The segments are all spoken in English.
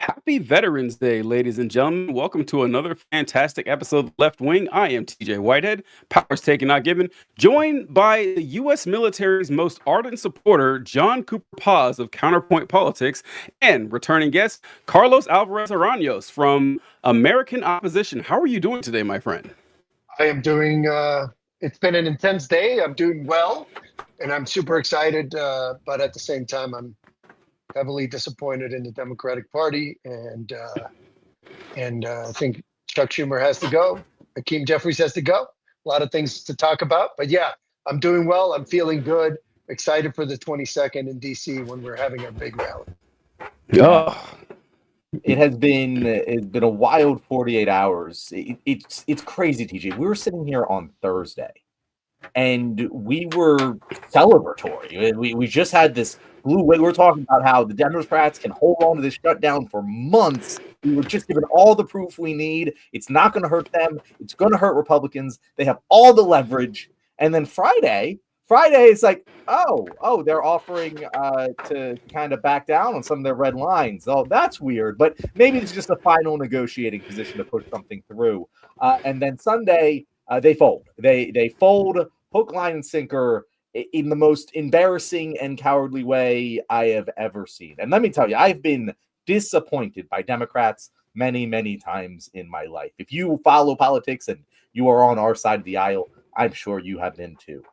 Happy Veterans Day, ladies and gentlemen. Welcome to another fantastic episode of Left Wing. I am TJ Whitehead, powers taken, not given, joined by the U.S. military's most ardent supporter, John Cooper Paz of Counterpoint Politics, and returning guest, Carlos Alvarez Araños from American Opposition. How are you doing today, my friend? I am doing, it's been an intense day. I'm doing well and I'm super excited. But at the same time, I'm heavily disappointed in the Democratic Party. And I think Chuck Schumer has to go. Hakeem Jeffries has to go. A lot of things to talk about. But yeah, I'm doing well. I'm feeling good. Excited for the 22nd in DC when we're having our big rally. Oh, It's been a wild 48 hours. It's crazy, TJ. We were sitting here on Thursday, and we were celebratory. We just had this blue wave. We were talking about how the Democrats can hold on to this shutdown for months. We were just given all the proof we need. It's not going to hurt them. It's going to hurt Republicans. They have all the leverage. And then Friday, it's like, oh, they're offering to kind of back down on some of their red lines. Oh, that's weird. But maybe it's just a final negotiating position to push something through. And then Sunday, they fold. They fold hook, line, and sinker in the most embarrassing and cowardly way I have ever seen. And let me tell you, I've been disappointed by Democrats many, many times in my life. If you follow politics and you are on our side of the aisle, I'm sure you have been too.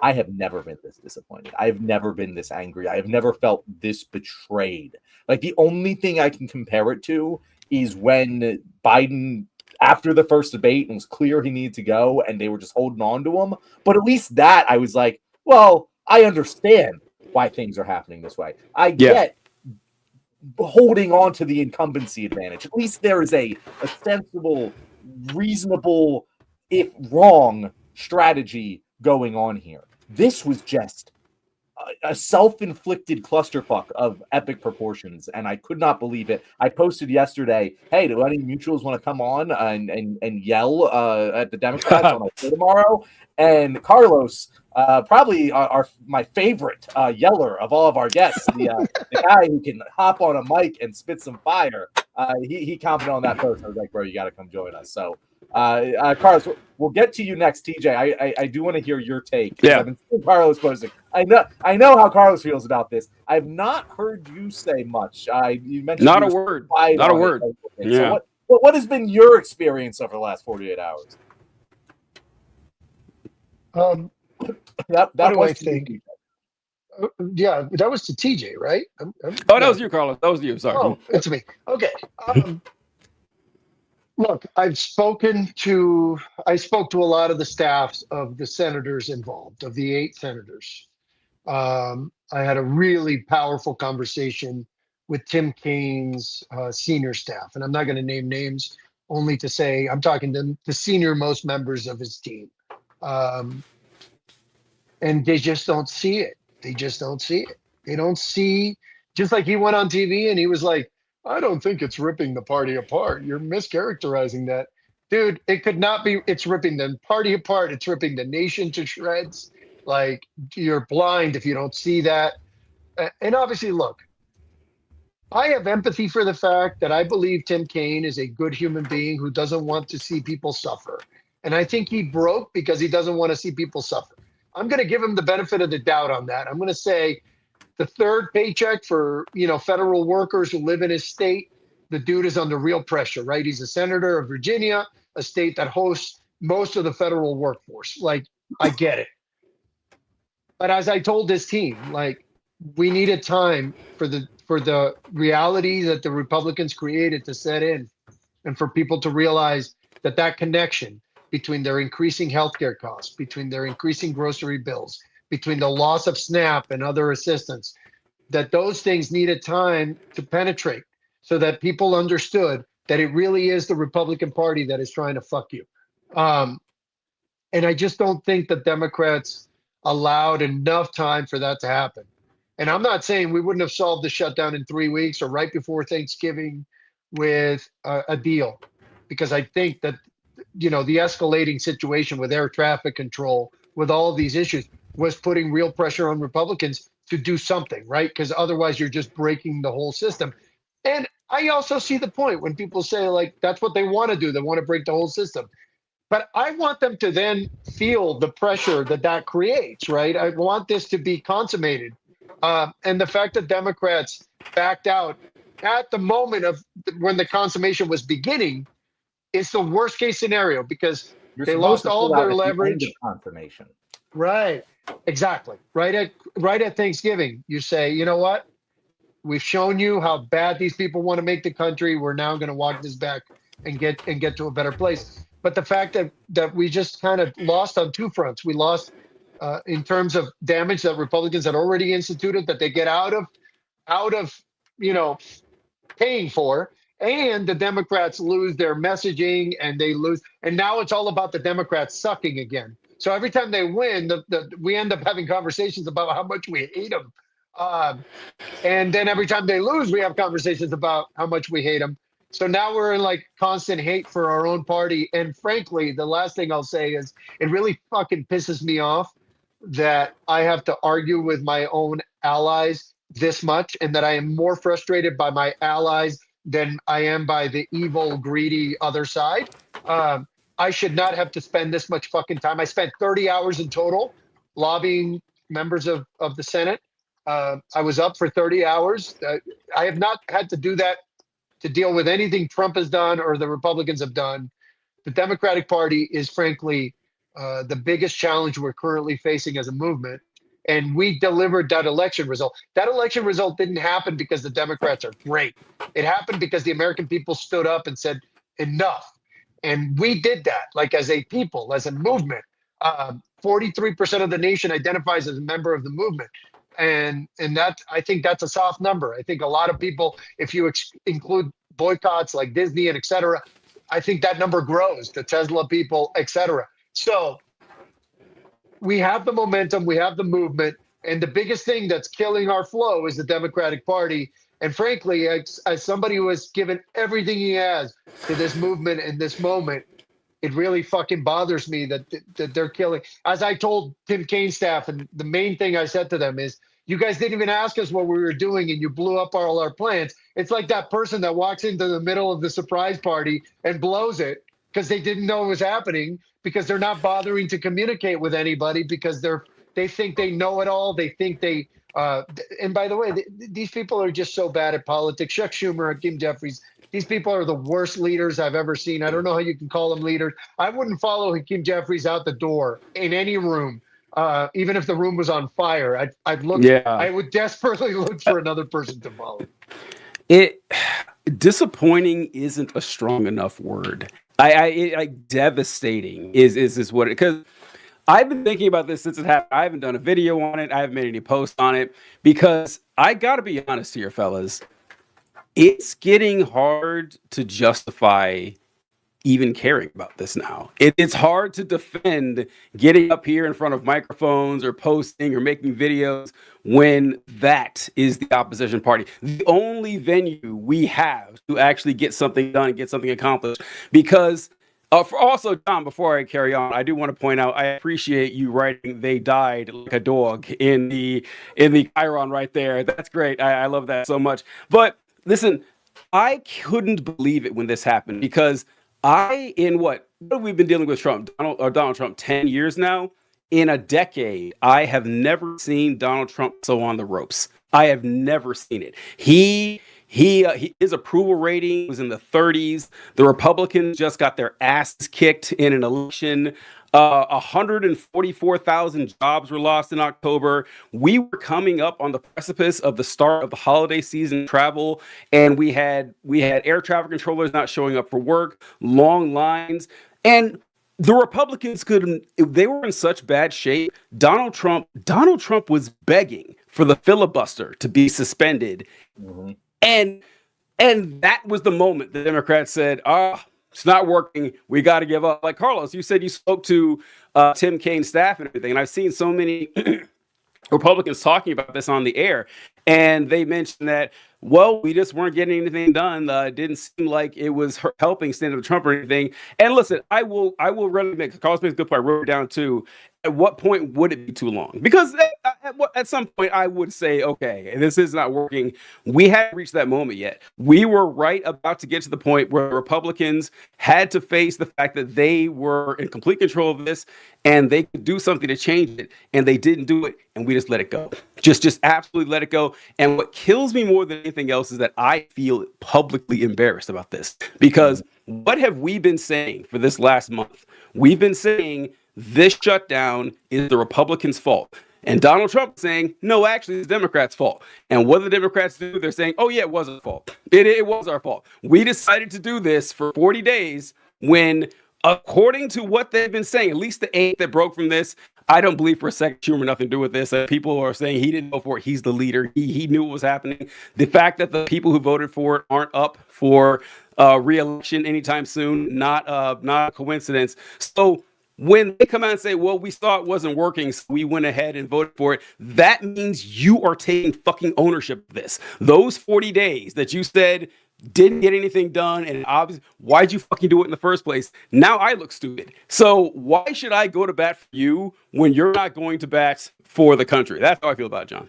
I have never been this disappointed. I have never been this angry. I have never felt this betrayed. Like, the only thing I can compare it to is when Biden, after the first debate, and was clear he needed to go, and they were just holding on to him. But at least that, I was like, well, I understand why things are happening this way. I get holding on to the incumbency advantage. At least there is a sensible, reasonable, if wrong, strategy going on here. This was just a self-inflicted clusterfuck of epic proportions, and I could not believe it. I posted yesterday, hey, do any mutuals want to come on and yell at the Democrats on a show tomorrow? And Carlos, probably my favorite yeller of all of our guests, the guy who can hop on a mic and spit some fire, he commented on that post. I was like, bro, you got to come join us. So Carlos, we'll get to you next, TJ. I do want to hear your take. Yeah. I've been seeing Carlos posting. I know how Carlos feels about this. I've not heard you say much. You mentioned not a word. Not a word. Yeah. So what has been your experience over the last 48 hours? That do I think? Yeah, that was to TJ, right? That was you, Carlos. That was you. Sorry. Oh, it's me. Okay. Look, I spoke to a lot of the staffs of the senators involved, of the 8 senators. I had a really powerful conversation with Tim Kaine's senior staff, and I'm not going to name names, only to say I'm talking to the senior most members of his team. And they just don't see it. They just don't see it. They don't see, just like he went on TV and he was like, I don't think it's ripping the party apart. You're mischaracterizing that. Dude, it could not be, it's ripping the party apart. It's ripping the nation to shreds. Like, you're blind if you don't see that. And obviously, look, I have empathy for the fact that I believe Tim Kaine is a good human being who doesn't want to see people suffer. And I think he broke because he doesn't want to see people suffer. I'm going to give him the benefit of the doubt on that. I'm going to say the third paycheck for, federal workers who live in his state, the dude is under real pressure, right? He's a senator of Virginia, a state that hosts most of the federal workforce. Like, I get it. But as I told this team, like, we needed time for the reality that the Republicans created to set in, and for people to realize that connection between their increasing healthcare costs, between their increasing grocery bills, between the loss of SNAP and other assistance, that those things needed time to penetrate so that people understood that it really is the Republican Party that is trying to fuck you. And I just don't think the Democrats allowed enough time for that to happen. And I'm not saying we wouldn't have solved the shutdown in 3 weeks or right before Thanksgiving with a deal, because I think that the escalating situation with air traffic control, with all of these issues, was putting real pressure on Republicans to do something, right? Because otherwise you're just breaking the whole system. And I also see the point when people say, like, that's what they want to do. They want to break the whole system. But I want them to then feel the pressure that that creates, right? I want this to be consummated. And the fact that Democrats backed out at the moment of when the consummation was beginning is the worst case scenario because You're they supposed lost to all pull of out their at the end of leverage. confirmation. Right. Exactly. Right at Thanksgiving, you say, you know what? We've shown you how bad these people want to make the country. We're now going to walk this back and get to a better place. But the fact that we just kind of lost on two fronts. We lost in terms of damage that Republicans had already instituted that they get out of you know paying for, and the Democrats lose their messaging and they lose, and now it's all about the Democrats sucking again. So every time they win, we end up having conversations about how much we hate them. And then every time they lose, we have conversations about how much we hate them. So now we're in like constant hate for our own party. And frankly, the last thing I'll say is it really fucking pisses me off that I have to argue with my own allies this much and that I am more frustrated by my allies than I am by the evil, greedy other side. I should not have to spend this much fucking time. I spent 30 hours in total lobbying members of the Senate. I was up for 30 hours. I have not had to do that to deal with anything Trump has done or the Republicans have done. The Democratic Party is frankly the biggest challenge we're currently facing as a movement. And we delivered that election result. That election result didn't happen because the Democrats are great. It happened because the American people stood up and said, enough. And we did that, like as a people, as a movement. 43% of the nation identifies as a member of the movement. And that, I think that's a soft number. I think a lot of people, if you include boycotts like Disney and et cetera, I think that number grows, the Tesla people, et cetera. So we have the momentum, we have the movement, and the biggest thing that's killing our flow is the Democratic Party. And frankly, as somebody who has given everything he has to this movement and this moment, it really fucking bothers me that they're killing. As I told Tim Kaine's staff, and the main thing I said to them is, you guys didn't even ask us what we were doing and you blew up all our plans. It's like that person that walks into the middle of the surprise party and blows it because they didn't know it was happening, because they're not bothering to communicate with anybody because they think they know it all. They think they and by the way, these people are just so bad at politics. Chuck Schumer, Hakeem Jeffries, these people are the worst leaders I've ever seen. I don't know how you can call them leaders. I wouldn't follow Hakeem Jeffries out the door in any room, even if the room was on fire. I'd look. Yeah. I would desperately look for another person to follow. Disappointing isn't a strong enough word. Devastating is what it, because I've been thinking about this since it happened. I haven't done a video on it. I haven't made any posts on it because I got to be honest here, fellas. It's getting hard to justify even caring about this now. It's hard to defend getting up here in front of microphones or posting or making videos when that is the opposition party. The only venue we have to actually get something done and get something accomplished. Because also, John, before I carry on, I do want to point out, I appreciate you writing "they died like a dog" in the chyron right there. That's great. I love that so much. But listen, I couldn't believe it when this happened, because what have we been dealing with Donald Trump 10 years now? In a decade, I have never seen Donald Trump so on the ropes. I have never seen it. His approval rating was in the 30s. The Republicans just got their asses kicked in an election. 144,000 jobs were lost in October. We were coming up on the precipice of the start of the holiday season travel, and we had air traffic controllers not showing up for work, long lines, and the Republicans they were in such bad shape. Donald Trump was begging for the filibuster to be suspended. Mm-hmm. And that was the moment the Democrats said, it's not working. We got to give up. Like Carlos, you said you spoke to Tim Kaine's staff and everything. And I've seen so many Republicans talking about this on the air. And they mentioned that, well, we just weren't getting anything done. It didn't seem like it was helping stand up to Trump or anything. And listen, I will really Carlos makes a good point. I wrote it down too. at what point would it be too long? Because at some point I would say, okay, this is not working. We hadn't reached that moment yet. We were right about to get to the point where Republicans had to face the fact that they were in complete control of this and they could do something to change it, and they didn't do it, and we just let it go. Just absolutely let it go. And what kills me more than anything else is that I feel publicly embarrassed about this, because what have we been saying for this last month? We've been saying this shutdown is the Republicans' fault. And Donald Trump is saying, no, actually, it's the Democrats' fault. And what the Democrats do, they're saying, oh, yeah, it was our fault. It was our fault. We decided to do this for 40 days when, according to what they've been saying, at least the 8 that broke from this, I don't believe for a second Schumer nothing to do with this. People are saying he didn't go for it. He's the leader. He knew what was happening. The fact that the people who voted for it aren't up for re-election anytime soon, not a coincidence. So when they come out and say, well, we saw it wasn't working, so we went ahead and voted for it, that means you are taking fucking ownership of this. Those 40 days that you said didn't get anything done, and obviously, why'd you fucking do it in the first place? Now I look stupid. So why should I go to bat for you when you're not going to bat for the country? That's how I feel about it, John.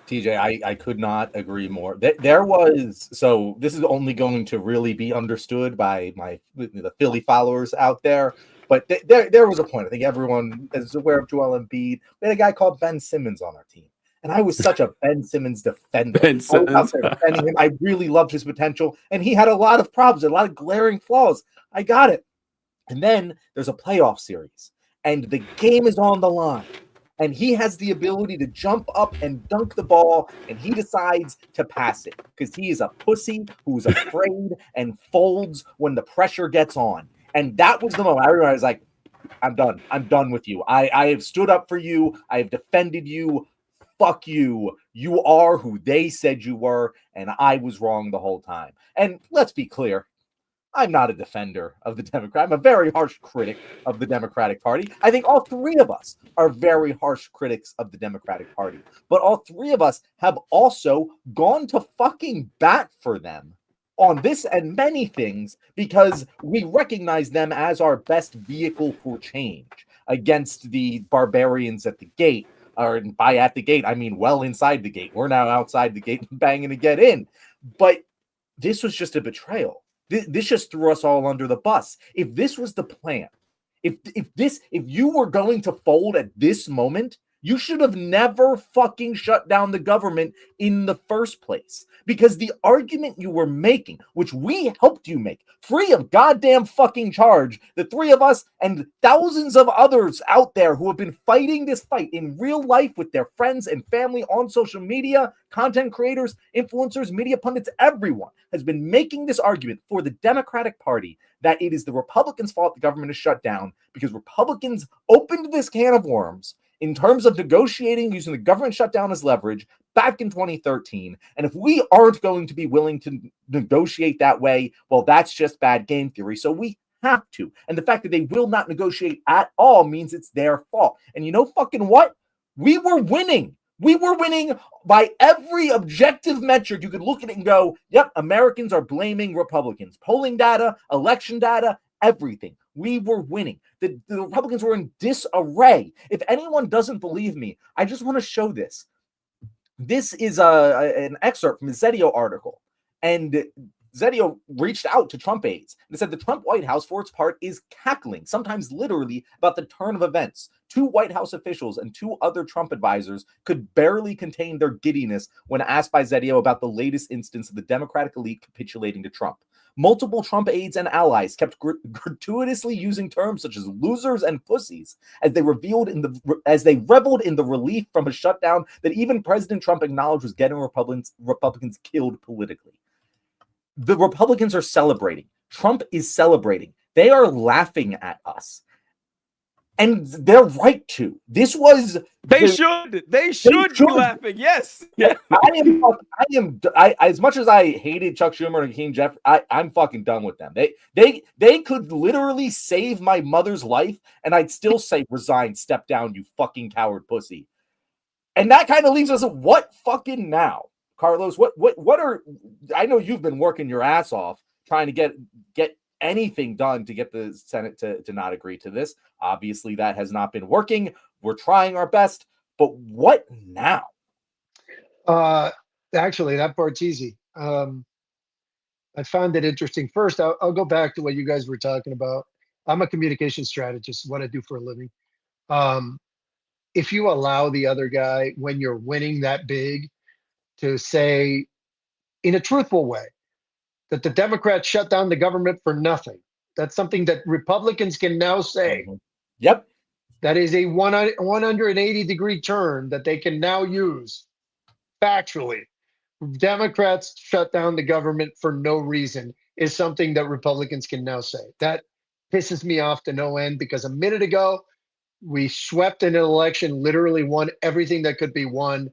TJ, I could not agree more. There was, so this is only going to really be understood by the Philly followers out there. But there was a point. I think everyone is aware of Joel Embiid. We had a guy called Ben Simmons on our team. And I was such a Ben Simmons defender. Ben Simmons. I was out there defending him. I really loved his potential. And he had a lot of problems, a lot of glaring flaws. I got it. And then there's a playoff series. And the game is on the line. And he has the ability to jump up and dunk the ball. And he decides to pass it. Because he is a pussy who's afraid and folds when the pressure gets on. And that was the moment I realized, like, I'm done. I'm done with you. I have stood up for you. I have defended you. Fuck you. You are who they said you were, and I was wrong the whole time. And let's be clear, I'm not a defender of the Democrat. I'm a very harsh critic of the Democratic Party. I think all 3 of us are very harsh critics of the Democratic Party. But all 3 of us have also gone to fucking bat for them on this and many things because we recognize them as our best vehicle for change against the barbarians at the gate. Or by at the gate, I mean well inside the gate. We're now outside the gate banging to get in. But this was just a betrayal. This just threw us all under the bus. If this was the plan, if you were going to fold at this moment, you should have never fucking shut down the government in the first place. Because the argument you were making, which we helped you make, free of goddamn fucking charge, the 3 of us and thousands of others out there who have been fighting this fight in real life with their friends and family on social media, content creators, influencers, media pundits, everyone has been making this argument for the Democratic Party that it is the Republicans' fault the government is shut down because Republicans opened this can of worms in terms of negotiating using the government shutdown as leverage back in 2013. And if we aren't going to be willing to negotiate that way, well, that's just bad game theory. So we have to. And the fact that they will not negotiate at all means it's their fault. And you know fucking what? We were winning. We were winning by every objective metric. You could look at it and go, yep, Americans are blaming Republicans. Polling data, election data, everything. We were winning. The Republicans were in disarray. If anyone doesn't believe me, I just want to show this. This is an excerpt from the Zedio article. And Zedio reached out to Trump aides and said the Trump White House, for its part, is cackling, sometimes literally, about the turn of events. 2 White House officials and 2 other Trump advisors could barely contain their giddiness when asked by Zedio about the latest instance of the Democratic elite capitulating to Trump. Multiple Trump aides and allies kept gratuitously using terms such as losers and pussies as they reveled in the relief from a shutdown that even President Trump acknowledged was getting Republicans killed politically. The Republicans are celebrating. Trump is celebrating. They are laughing at us. And they're right to. This was They should be laughing. Yes. Yeah. I as much as I hated Chuck Schumer and Hakeem Jeffries, I'm fucking done with them. They could literally save my mother's life, and I'd still say resign, step down, you fucking coward pussy. And that kind of leaves us at what fucking now, Carlos? What are, I know you've been working your ass off trying to get anything done to get the Senate to not agree to this. Obviously, that has not been working. we're trying our best, but what now? Actually, that part's easy. I found it interesting. First, I'll go back to what you guys were talking about. I'm a communication strategist, what I do for a living. Um, if you allow the other guy, when you're winning that big, to say in a truthful way that the Democrats shut down the government for nothing, that's something that Republicans can now say. Yep. That is a 180-degree turn that they can now use factually. Democrats shut down the government for no reason is something that Republicans can now say. That pisses me off to no end because a minute ago, we swept in an election, literally won everything that could be won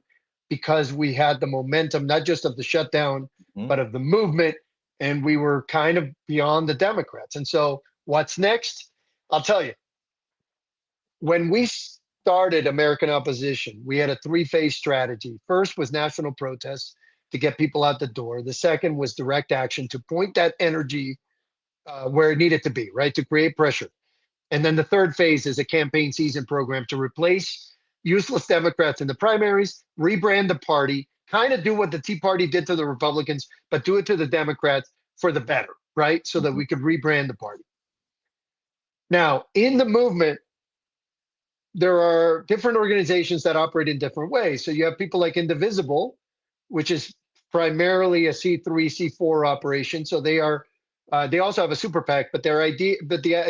because we had the momentum, not just of the shutdown, but of the movement. And we were kind of beyond the Democrats. And so what's next? I'll tell you. When we started American Opposition, we had a three-phase strategy. First was national protests to get people out the door. The second was direct action to point that energy where it needed to be, right, to create pressure. And then the third phase is a campaign season program to replace useless Democrats in the primaries, rebrand the party, kind of do what the Tea Party did to the Republicans, but do it to the Democrats for the better, right, so that we could rebrand the party. Now, in the movement, there are different organizations that operate in different ways. So you have people like Indivisible, which is primarily a C3, C4 operation. So they are, they also have a super PAC, but I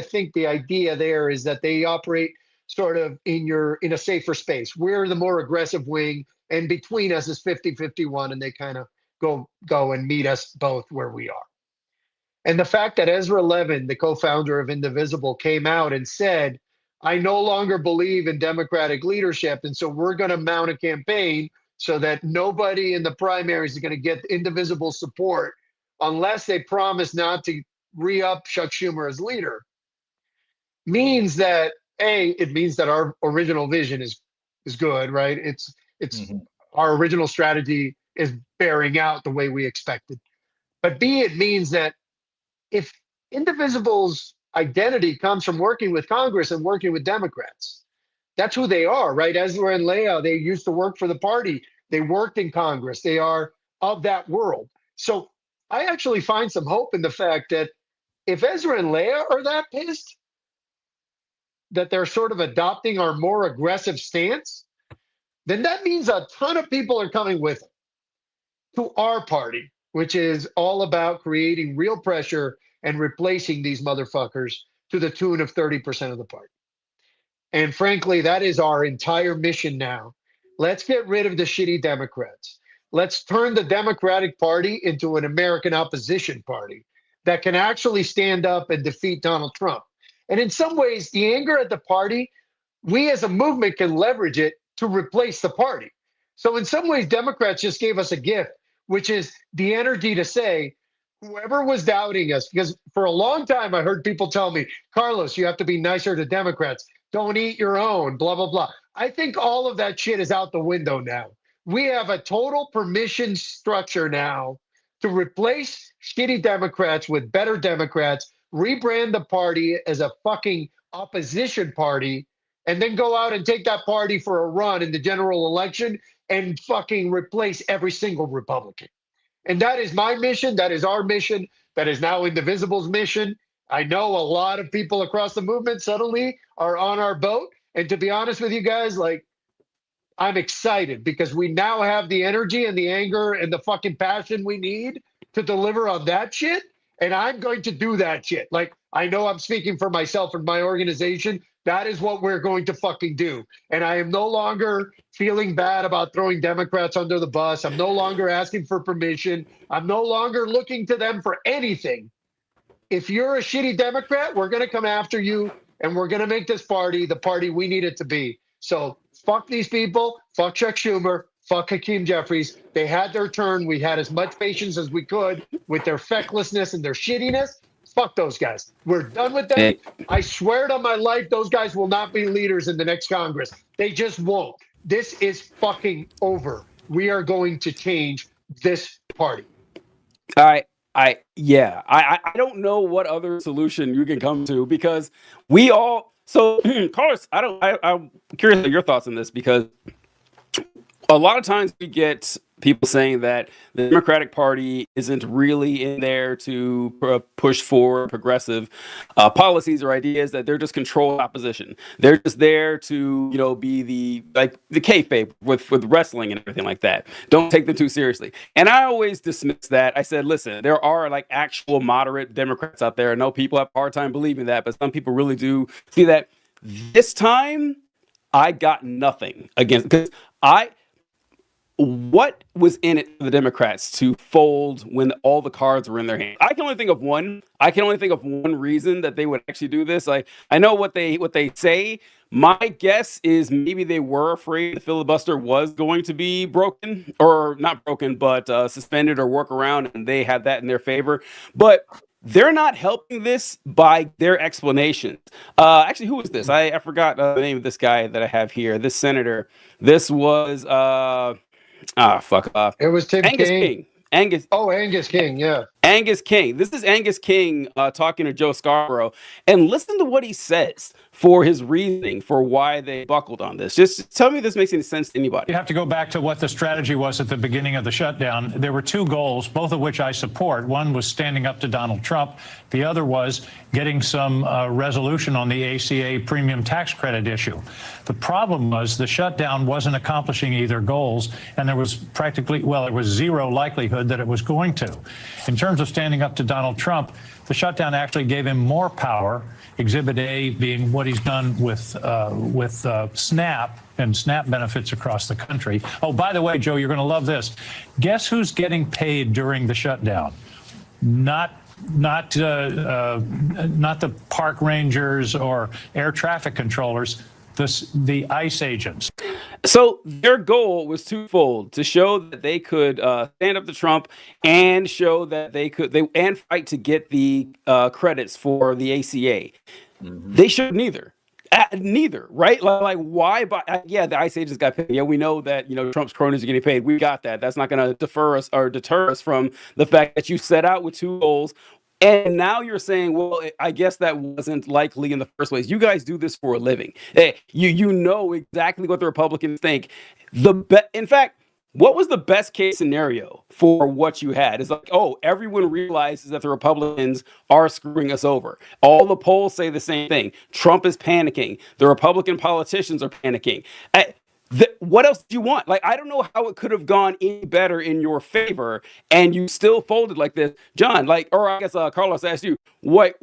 think the idea there is that they operate sort of in a safer space. We're the more aggressive wing, and between us is 50-51, and they kind of go and meet us both where we are. And the fact that Ezra Levin, the co-founder of Indivisible, came out and said, I no longer believe in Democratic leadership, and so we're going to mount a campaign so that nobody in the primaries is going to get Indivisible support unless they promise not to re-up Chuck Schumer as leader, means that, it means that our original vision is good, right? It's our original strategy is bearing out the way we expected. But B, it means that if Indivisible's identity comes from working with Congress and working with Democrats. That's who they are, right? Ezra and Leah, they used to work for the party. They worked in Congress. They are of that world. So I actually find some hope in the fact that if Ezra and Leah are that pissed, that they're sort of adopting our more aggressive stance, then that means a ton of people are coming with them to our party, which is all about creating real pressure and replacing these motherfuckers to the tune of 30% of the party. And frankly, that is our entire mission now. Let's get rid of the shitty Democrats. Let's turn the Democratic Party into an American opposition party that can actually stand up and defeat Donald Trump. And in some ways, the anger at the party, we as a movement can leverage it to replace the party. So in some ways, Democrats just gave us a gift, which is the energy to say, whoever was doubting us, because for a long time I heard people tell me, Carlos, you have to be nicer to Democrats. Don't eat your own, blah, blah, blah. I think all of that shit is out the window now. We have a total permission structure now to replace shitty Democrats with better Democrats, rebrand the party as a fucking opposition party, and then go out and take that party for a run in the general election and fucking replace every single Republican. And that is my mission. That is our mission. That is now Indivisible's mission. I know a lot of people across the movement suddenly are on our boat. And to be honest with you guys, like, I'm excited because we now have the energy and the anger and the fucking passion we need to deliver on that shit. And I'm going to do that shit. Like, I know I'm speaking for myself and my organization. That is what we're going to fucking do. And I am no longer feeling bad about throwing Democrats under the bus. I'm no longer asking for permission. I'm no longer looking to them for anything. If you're a shitty Democrat, we're going to come after you and we're going to make this party the party we need it to be. So fuck these people. Fuck Chuck Schumer. Fuck Hakeem Jeffries. They had their turn. We had as much patience as we could with their fecklessness and their shittiness. Fuck those guys. We're done with them. Hey. I swear to my life, those guys will not be leaders in the next Congress. They just won't. This is fucking over. We are going to change this party. I don't know what other solution you can come to because we all So, Carlos, I'm curious of your thoughts on this because a lot of times we get people saying that the Democratic Party isn't really in there to push for progressive policies or ideas; that they're just controlled opposition. They're just there to, be the kayfabe with wrestling and everything like that. Don't take them too seriously. And I always dismiss that. I said, listen, there are like actual moderate Democrats out there. I know people have a hard time believing that, but some people really do see that. This time, I got nothing against because I. What was in it for the Democrats to fold when all the cards were in their hand? I can only think of one. I can only think of one reason that they would actually do this. I know what they say. My guess is maybe they were afraid the filibuster was going to be broken, or not broken, but suspended or work around, and they had that in their favor. But they're not helping this by their explanations. Actually, who was this? I forgot the name of this guy that I have here. This senator. This was fuck off. It was Tim Angus Kaine. King. Angus. Oh, Angus King. Yeah. Angus King. This is Angus King talking to Joe Scarborough, and listen to what he says for his reasoning for why they buckled on this. Just tell me if this makes any sense to anybody. You have to go back to what the strategy was at the beginning of the shutdown. There were two goals, both of which I support. One was standing up to Donald Trump. The other was getting some resolution on the ACA premium tax credit issue. The problem was the shutdown wasn't accomplishing either goals, and there was there was zero likelihood that it was going to. In terms of standing up to Donald Trump, the shutdown actually gave him more power. Exhibit A being what he's done with SNAP and SNAP benefits across the country. Oh, by the way, Joe, you're going to love this. Guess who's getting paid during the shutdown? Not the park rangers or air traffic controllers. The ICE agents. So their goal was twofold: to show that they could stand up to Trump and show that they fight to get the credits for the ACA. Mm-hmm. They showed neither. Neither, right? Like why? Yeah, the ICE agents got paid. Yeah, we know that Trump's cronies are getting paid. We got that. That's not going to deter us from the fact that you set out with two goals. And now you're saying, well, I guess that wasn't likely in the first place. You guys do this for a living. You know exactly what the Republicans think. In fact, what was the best case scenario for what you had? It's like, oh, everyone realizes that the Republicans are screwing us over. All the polls say the same thing. Trump is panicking. The Republican politicians are panicking. What else do you want? Like, I don't know how it could have gone any better in your favor, and you still folded like this, John. Or I guess Carlos asked you, what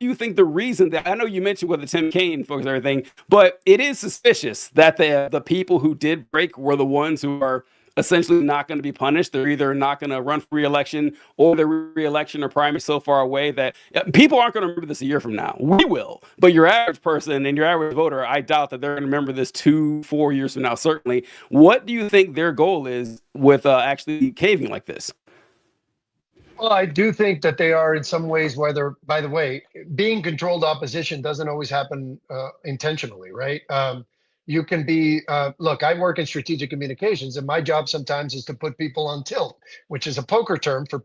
do you think the reason that? I know you mentioned with the Tim Kaine folks and everything, but it is suspicious that the people who did break were the ones who are essentially not going to be punished. They're either not going to run for re-election, or their re-election or primary so far away that people aren't going to remember this a year from now. We will, but your average person and your average voter, I doubt that they're going to remember this 2-4 years from now. Certainly. What do you think their goal is with actually caving like this? Well, I do think that they are in some ways, whether, by the way, being controlled opposition doesn't always happen intentionally, right? You can be, look, I work in strategic communications, and my job sometimes is to put people on tilt, which is a poker term for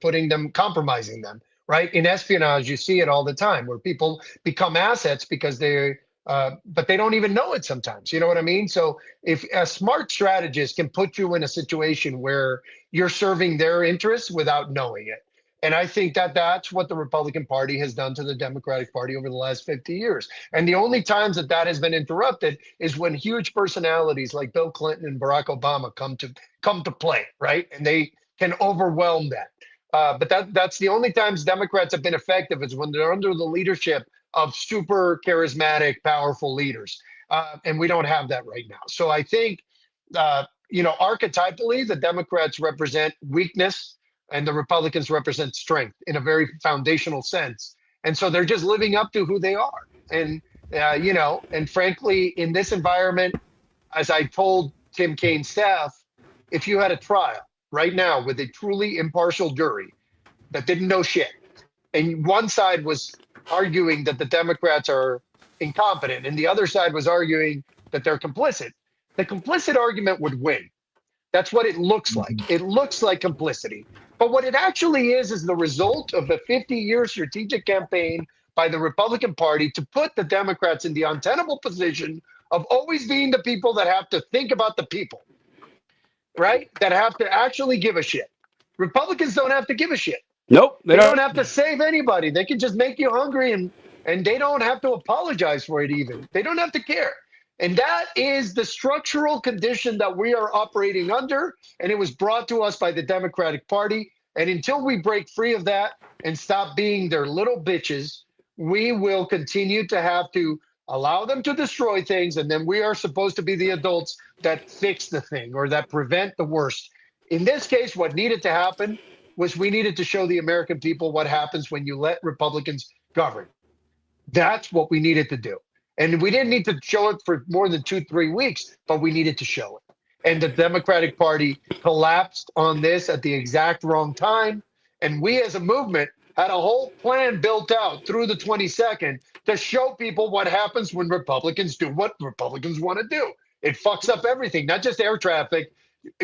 compromising them, right? In espionage, you see it all the time where people become assets because but they don't even know it sometimes. You know what I mean? So if a smart strategist can put you in a situation where you're serving their interests without knowing it. And I think that that's what the Republican Party has done to the Democratic Party over the last 50 years. And the only times that has been interrupted is when huge personalities like Bill Clinton and Barack Obama come to play, right? And they can overwhelm that. But that's the only times Democrats have been effective, is when they're under the leadership of super charismatic, powerful leaders. And we don't have that right now. So I think, archetypally, the Democrats represent weakness, and the Republicans represent strength in a very foundational sense. And so they're just living up to who they are. And, and frankly, in this environment, as I told Tim Kaine's staff, if you had a trial right now with a truly impartial jury that didn't know shit, and one side was arguing that the Democrats are incompetent and the other side was arguing that they're complicit, the complicit argument would win. That's what it looks like. It looks like complicity. But what it actually is the result of a 50-year strategic campaign by the Republican Party to put the Democrats in the untenable position of always being the people that have to think about the people, right? That have to actually give a shit. Republicans don't have to give a shit. Nope, They don't have to save anybody. They can just make you hungry, and they don't have to apologize for it even. They don't have to care. And that is the structural condition that we are operating under. And it was brought to us by the Democratic Party. And until we break free of that and stop being their little bitches, we will continue to have to allow them to destroy things. And then we are supposed to be the adults that fix the thing or that prevent the worst. In this case, what needed to happen was we needed to show the American people what happens when you let Republicans govern. That's what we needed to do. And we didn't need to show it for more than 2-3 weeks, but we needed to show it. And the Democratic Party collapsed on this at the exact wrong time. And we as a movement had a whole plan built out through the 22nd to show people what happens when Republicans do what Republicans want to do. It fucks up everything, not just air traffic,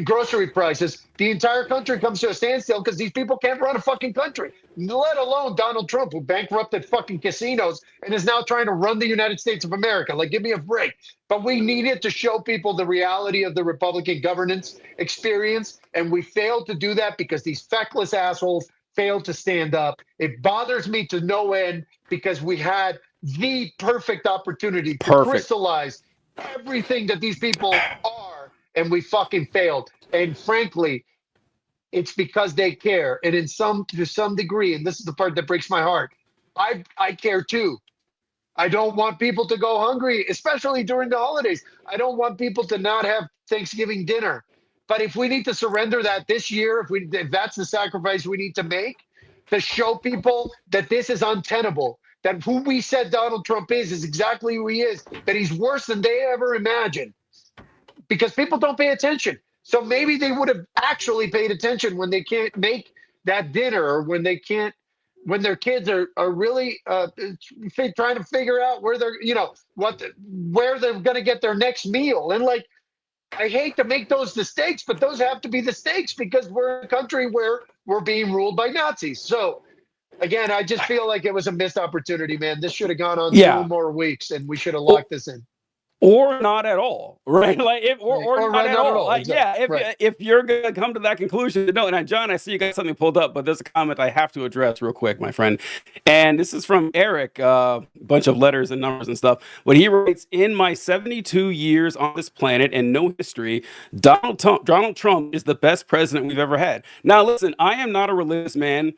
grocery prices. The entire country comes to a standstill because these people can't run a fucking country, let alone Donald Trump, who bankrupted fucking casinos and is now trying to run the United States of America. Like, give me a break. But we needed to show people the reality of the Republican governance experience, and we failed to do that because these feckless assholes failed to stand up. It bothers me to no end because we had the perfect opportunity to crystallize everything that these people are, and we fucking failed. And frankly, it's because they care. And to some degree, and this is the part that breaks my heart, I care too. I don't want people to go hungry, especially during the holidays. I don't want people to not have Thanksgiving dinner. But if we need to surrender that this year, if that's the sacrifice we need to make to show people that this is untenable, that who we said Donald Trump is exactly who he is, that he's worse than they ever imagined, because people don't pay attention. So maybe they would have actually paid attention when they can't make that dinner, or when their kids are really trying to figure out where they're, where they're going to get their next meal. And like, I hate to make those mistakes, but those have to be the stakes because we're a country where we're being ruled by Nazis. So again, I just feel like it was a missed opportunity, man. This should have gone on 2 more weeks, and we should have locked this in. Or not at all, right? Like, or not at all. Like, exactly. If you're gonna come to that conclusion, no. And John, I see you got something pulled up, but there's a comment I have to address real quick, my friend. And this is from Eric, bunch of letters and numbers and stuff. But he writes, "In my 72 years on this planet and no history, Donald Trump is the best president we've ever had." Now, listen, I am not a religious man.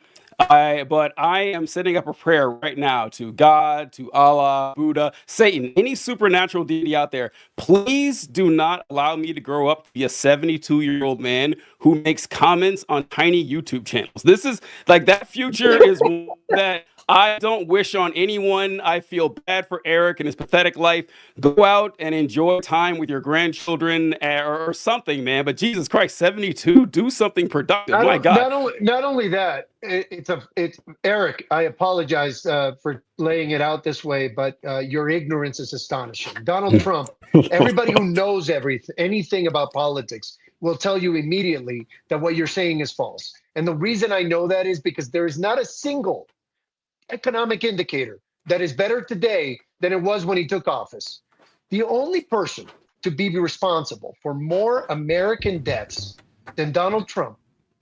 But I am setting up a prayer right now to God, to Allah, Buddha, Satan, any supernatural deity out there. Please do not allow me to grow up to be a 72-year-old man who makes comments on tiny YouTube channels. This is like, that future is that I don't wish on anyone. I feel bad for Eric and his pathetic life. Go out and enjoy time with your grandchildren or something, man. But Jesus Christ, 72, do something productive. My God. Not only that, it's Eric. I apologize for laying it out this way, but your ignorance is astonishing. Donald Trump, everybody who knows anything about politics will tell you immediately that what you're saying is false. And the reason I know that is because there is not a single economic indicator that is better today than it was when he took office. The only person to be responsible for more American deaths than Donald Trump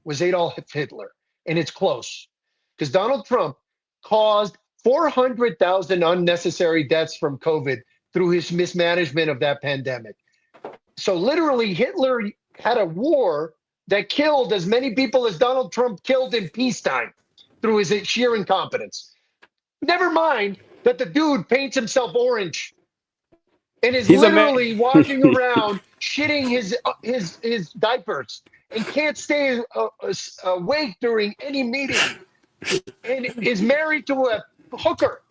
was Adolf Hitler. And it's close, because Donald Trump caused 400,000 unnecessary deaths from COVID through his mismanagement of that pandemic. So literally, Hitler had a war that killed as many people as Donald Trump killed in peacetime through his sheer incompetence. Never mind that the dude paints himself orange and is literally walking around shitting his diapers and can't stay awake during any meeting, and is married to a hooker.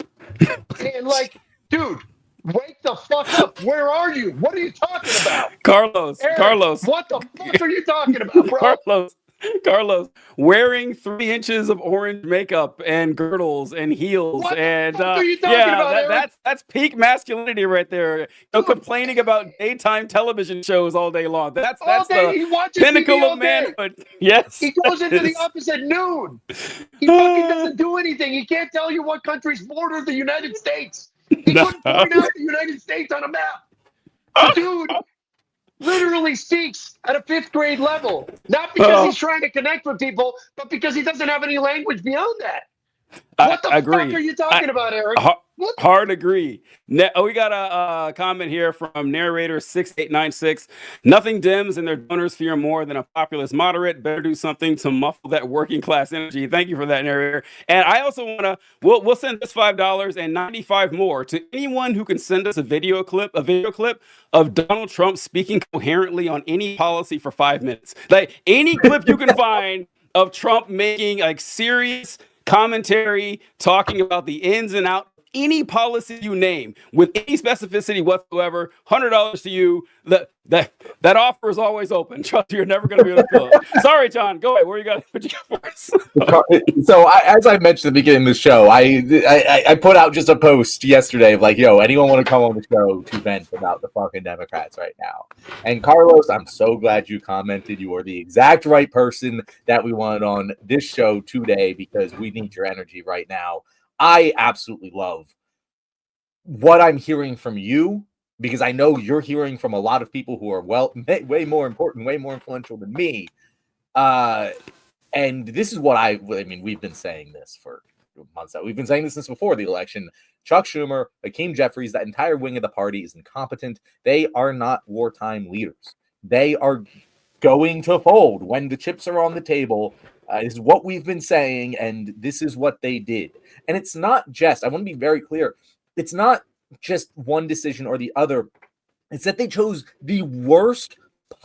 And like, dude, wake the fuck up. Where are you? What are you talking about? Carlos, Eric, what the fuck are you talking about, bro? Carlos, Carlos, wearing 3 inches of orange makeup and girdles and heels, What the and fuck are you talking about, Eric? that's peak masculinity right there. Dude. Complaining about daytime television shows all day long. That's All day, the he watches pinnacle TV all of day. manhood. Yes, He goes into the office at noon. He fucking doesn't do anything. He can't tell you what countries border the United States. He No. couldn't point out the United States on a map. The dude literally speaks at a 5th grade level, not because he's trying to connect with people, but because he doesn't have any language beyond that. What the I fuck agree. are you talking about, Eric? What? Hard agree. We got a comment here from narrator 6896. Nothing Dems and their donors fear more than a populist moderate. Better do something to muffle that working class energy. Thank you for that, narrator. And I also want to, we'll send this $5 and 95 more to anyone who can send us a video clip of Donald Trump speaking coherently on any policy for 5 minutes. Like any clip you can find of Trump making like serious commentary, talking about the ins and outs of any policy you name with any specificity whatsoever. $100 to you. That offer is always open. Trust you're never going to be able to fill it. Sorry, John. Go ahead. What you got for us? So as I mentioned at the beginning of the show, I put out just a post yesterday of like, yo, anyone want to come on the show to vent about the fucking Democrats right now? And Carlos, I'm so glad you commented. You are the exact right person that we wanted on this show today because we need your energy right now. I absolutely love what I'm hearing from you because I know you're hearing from a lot of people who are way more important, way more influential than me. And this is what I mean, we've been saying this for months now. We've been saying this since before the election. Chuck Schumer, Hakeem Jeffries, that entire wing of the party is incompetent. They are not wartime leaders. They are going to fold when the chips are on the table. Is what we've been saying, and this is what they did. And it's not just, I want to be very clear, it's not just one decision or the other. It's that they chose the worst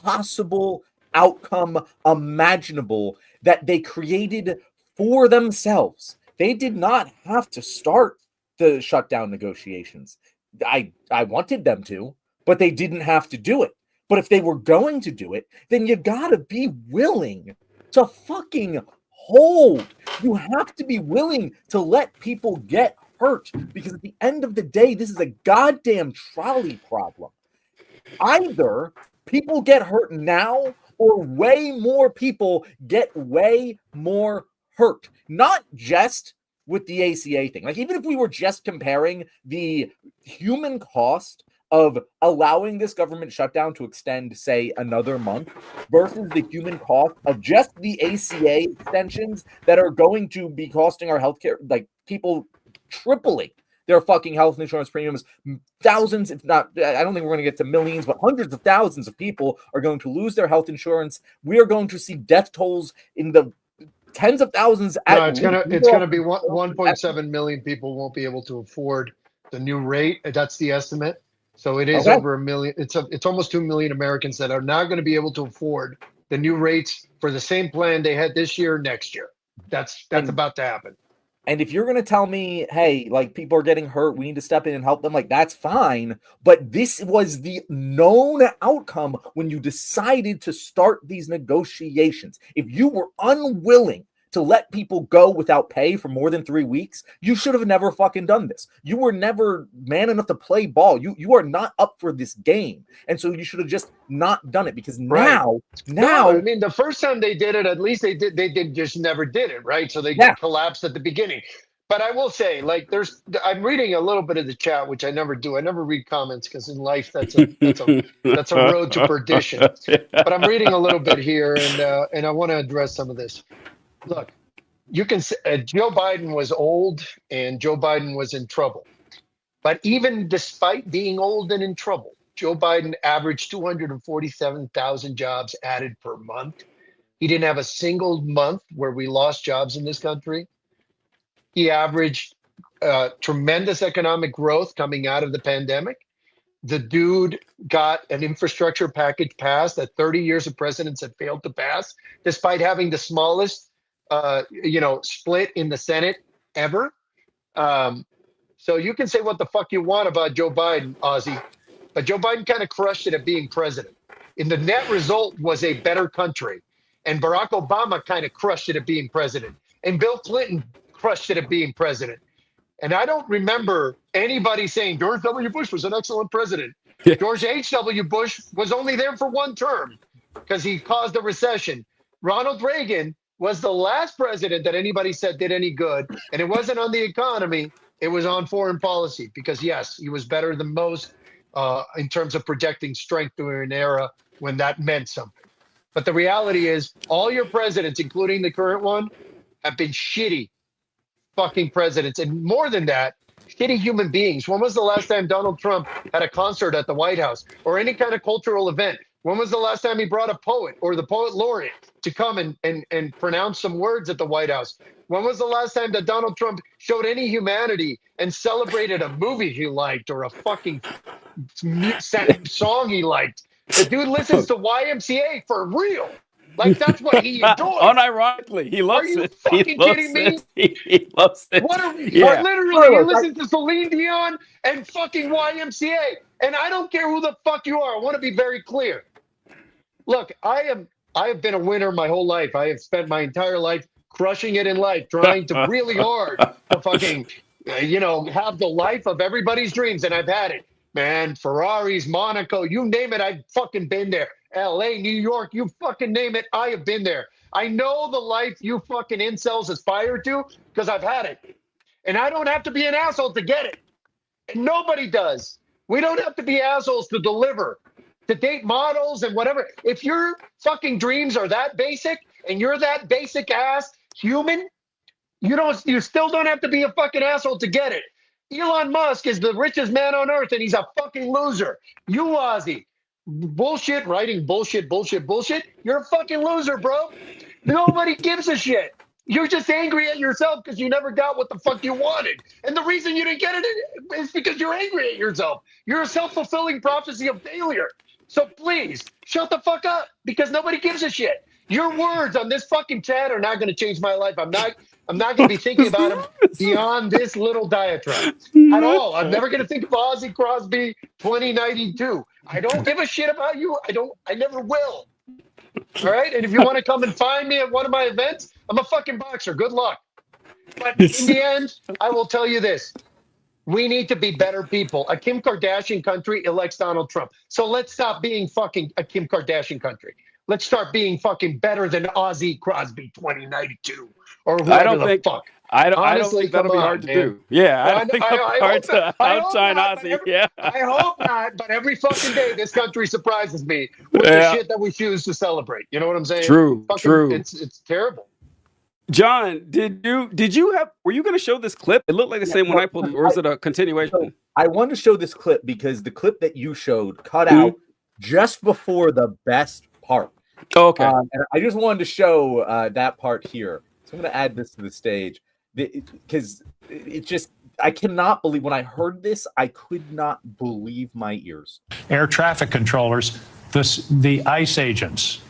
possible outcome imaginable that they created for themselves. They did not have to start the shutdown negotiations. I wanted them to, but they didn't have to do it. But if they were going to do it, then you gotta be willing to fucking hold. You have to be willing to let people get hurt because at the end of the day, this is a goddamn trolley problem. Either people get hurt now or way more people get way more hurt. Not just with the ACA thing. Like even if we were just comparing the human cost of allowing this government shutdown to extend, say, another month versus the human cost of just the ACA extensions that are going to be costing our healthcare, like people tripling their fucking health insurance premiums. Thousands, if not, I don't think we're going to get to millions, but hundreds of thousands of people are going to lose their health insurance. We are going to see death tolls in the tens of thousands. No, it's gonna be 1.7 million people won't be able to afford the new rate. That's the estimate. So it is over 1 million. It's almost 2 million Americans that are not going to be able to afford the new rates for the same plan they had this year, next year. That's about to happen. And if you're going to tell me, hey, like people are getting hurt, we need to step in and help them, like that's fine. But this was the known outcome when you decided to start these negotiations. If you were unwilling to let people go without pay for more than 3 weeks, you should have never fucking done this. You were never man enough to play ball. You are not up for this game. And so you should have just not done it because now, I mean, the first time they did it, at least they just never did it, right? So they collapsed at the beginning. But I will say, like, I'm reading a little bit of the chat, which I never do. I never read comments because in life that's a road to perdition. But I'm reading a little bit here, and I want to address some of this. Look, you can say Joe Biden was old and Joe Biden was in trouble. But even despite being old and in trouble, Joe Biden averaged 247,000 jobs added per month. He didn't have a single month where we lost jobs in this country. He averaged tremendous economic growth coming out of the pandemic. The dude got an infrastructure package passed that 30 years of presidents had failed to pass, despite having the smallest split in the Senate ever. So you can say what the fuck you want about Joe Biden, Ozzy, but Joe Biden kind of crushed it at being president. And the net result was a better country. And Barack Obama kind of crushed it at being president. And Bill Clinton crushed it at being president. And I don't remember anybody saying George W. Bush was an excellent president. Yeah. George H.W. Bush was only there for one term because he caused a recession. Ronald Reagan was the last president that anybody said did any good. And it wasn't on the economy. It was on foreign policy because, yes, he was better than most in terms of projecting strength during an era when that meant something. But the reality is all your presidents, including the current one, have been shitty fucking presidents. And more than that, shitty human beings. When was the last time Donald Trump had a concert at the White House or any kind of cultural event? When was the last time he brought a poet or the poet laureate to come and pronounce some words at the White House? When was the last time that Donald Trump showed any humanity and celebrated a movie he liked or a fucking song he liked? The dude listens to YMCA for real. Like, that's what he enjoys. Unironically, he loves it. Are you fucking kidding me? He loves it. What are we? Yeah. Literally, he listens to Celine Dion and fucking YMCA. And I don't care who the fuck you are. I want to be very clear. Look, I have been a winner my whole life. I have spent my entire life crushing it in life, trying to really hard to fucking, have the life of everybody's dreams. And I've had it. Man, Ferraris, Monaco, you name it, I've fucking been there. LA, New York, you fucking name it, I have been there. I know the life you fucking incels aspire to because I've had it. And I don't have to be an asshole to get it. And nobody does. We don't have to be assholes to deliver, to date models and whatever. If your fucking dreams are that basic and you're that basic ass human, you still don't have to be a fucking asshole to get it. Elon Musk is the richest man on earth and he's a fucking loser. You, Ozzy, bullshit, writing bullshit. You're a fucking loser, bro. Nobody gives a shit. You're just angry at yourself because you never got what the fuck you wanted. And the reason you didn't get it is because you're angry at yourself. You're a self-fulfilling prophecy of failure. So please, shut the fuck up because nobody gives a shit. Your words on this fucking chat are not going to change my life. I'm not going to be thinking about them beyond this little diatribe at all. I'm never going to think of Ozzy Crosby 2092. I don't give a shit about you. I never will. All right. And if you want to come and find me at one of my events, I'm a fucking boxer. Good luck. But in the end, I will tell you this. We need to be better people. A Kim Kardashian country elects Donald Trump. So let's stop being fucking a Kim Kardashian country. Let's start being fucking better than Ozzy Crosby 2092 or whoever I don't the think. fuck. I don't Honestly, think that'll be come hard on, to man. do. Yeah, I don't think that'll be hard to outshine not, Ozzy. Yeah. I hope not, but every fucking day this country surprises me with the Yeah. shit that we choose to celebrate. You know what I'm saying? True. Fucking, True. It's terrible. John, were you going to show this clip? It looked like the same one I pulled, or is it a continuation? I wanted to show this clip because the clip that you showed cut out just before the best part. Oh, okay. And I just wanted to show that part here. So I'm going to add this to the stage because it just, I cannot believe when I heard this, I could not believe my ears. Air traffic controllers, the ICE agents,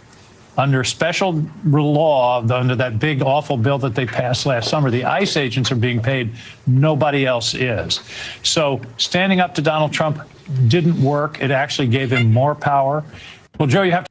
under special law, under that big awful bill that they passed last summer, the ICE agents are being paid. Nobody else is. So standing up to Donald Trump didn't work. It actually gave him more power. Well, Joe, you have to.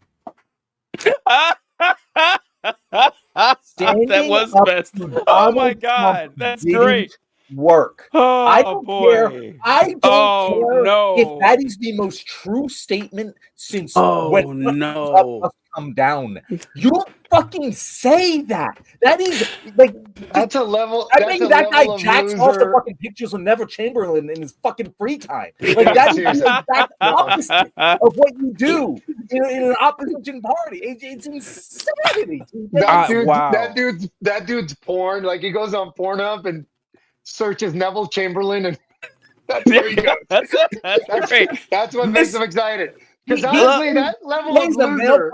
That was best. Oh my God, that's great. Work. Oh, I don't care. I don't care no. if that is the most true statement since when must come down. You don't fucking say that. That is like That's a level. I think that guy jacks off the fucking pictures with Neville Chamberlain in his fucking free time. Like that is the exact opposite of what you do in an opposition party. It's insanity. Wow. That dude's porn. Like he goes on Pornhub and searches Neville Chamberlain, and that's where he goes. That's great. That's what makes him excited. Because honestly, that level of loser.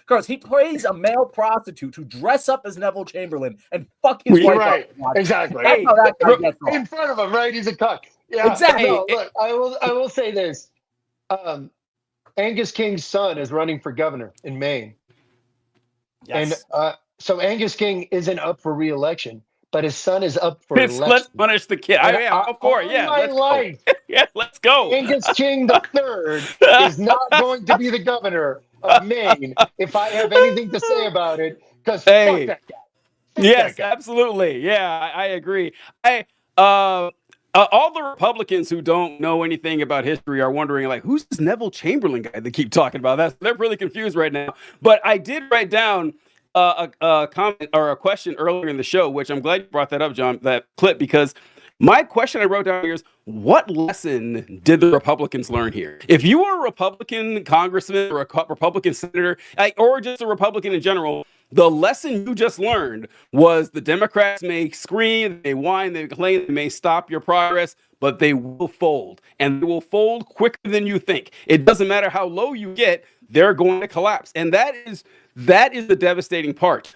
Carlos, he plays a male prostitute who dress up as Neville Chamberlain and fuck his wife. Right, exactly. That's how that guy gets off. In front of him, right? He's a cuck. Yeah, Exactly. No, look, I will say this. Angus King's son is running for governor in Maine. Yes. And so Angus King isn't up for re-election, but his son is up for election. Let's punish the kid. I'm for it. Yeah, let's go. Yeah, let's go. Angus King the third is not going to be the governor of Maine if I have anything to say about it, because fuck Hey, that guy. yes, That guy. absolutely. Yeah, I agree. All the Republicans who don't know anything about history are wondering, like, who's this Neville Chamberlain guy they keep talking about? They're really confused right now. But I did write down a comment or a question earlier in the show, which I'm glad you brought that up, John, that clip, because my question I wrote down here is, what lesson did the Republicans learn here? If you were a Republican congressman or a Republican senator, or just a Republican in general, the lesson you just learned was the Democrats may scream, they whine, they complain, they may stop your progress, but they will fold. And they will fold quicker than you think. It doesn't matter how low you get, they're going to collapse. And that is the devastating part.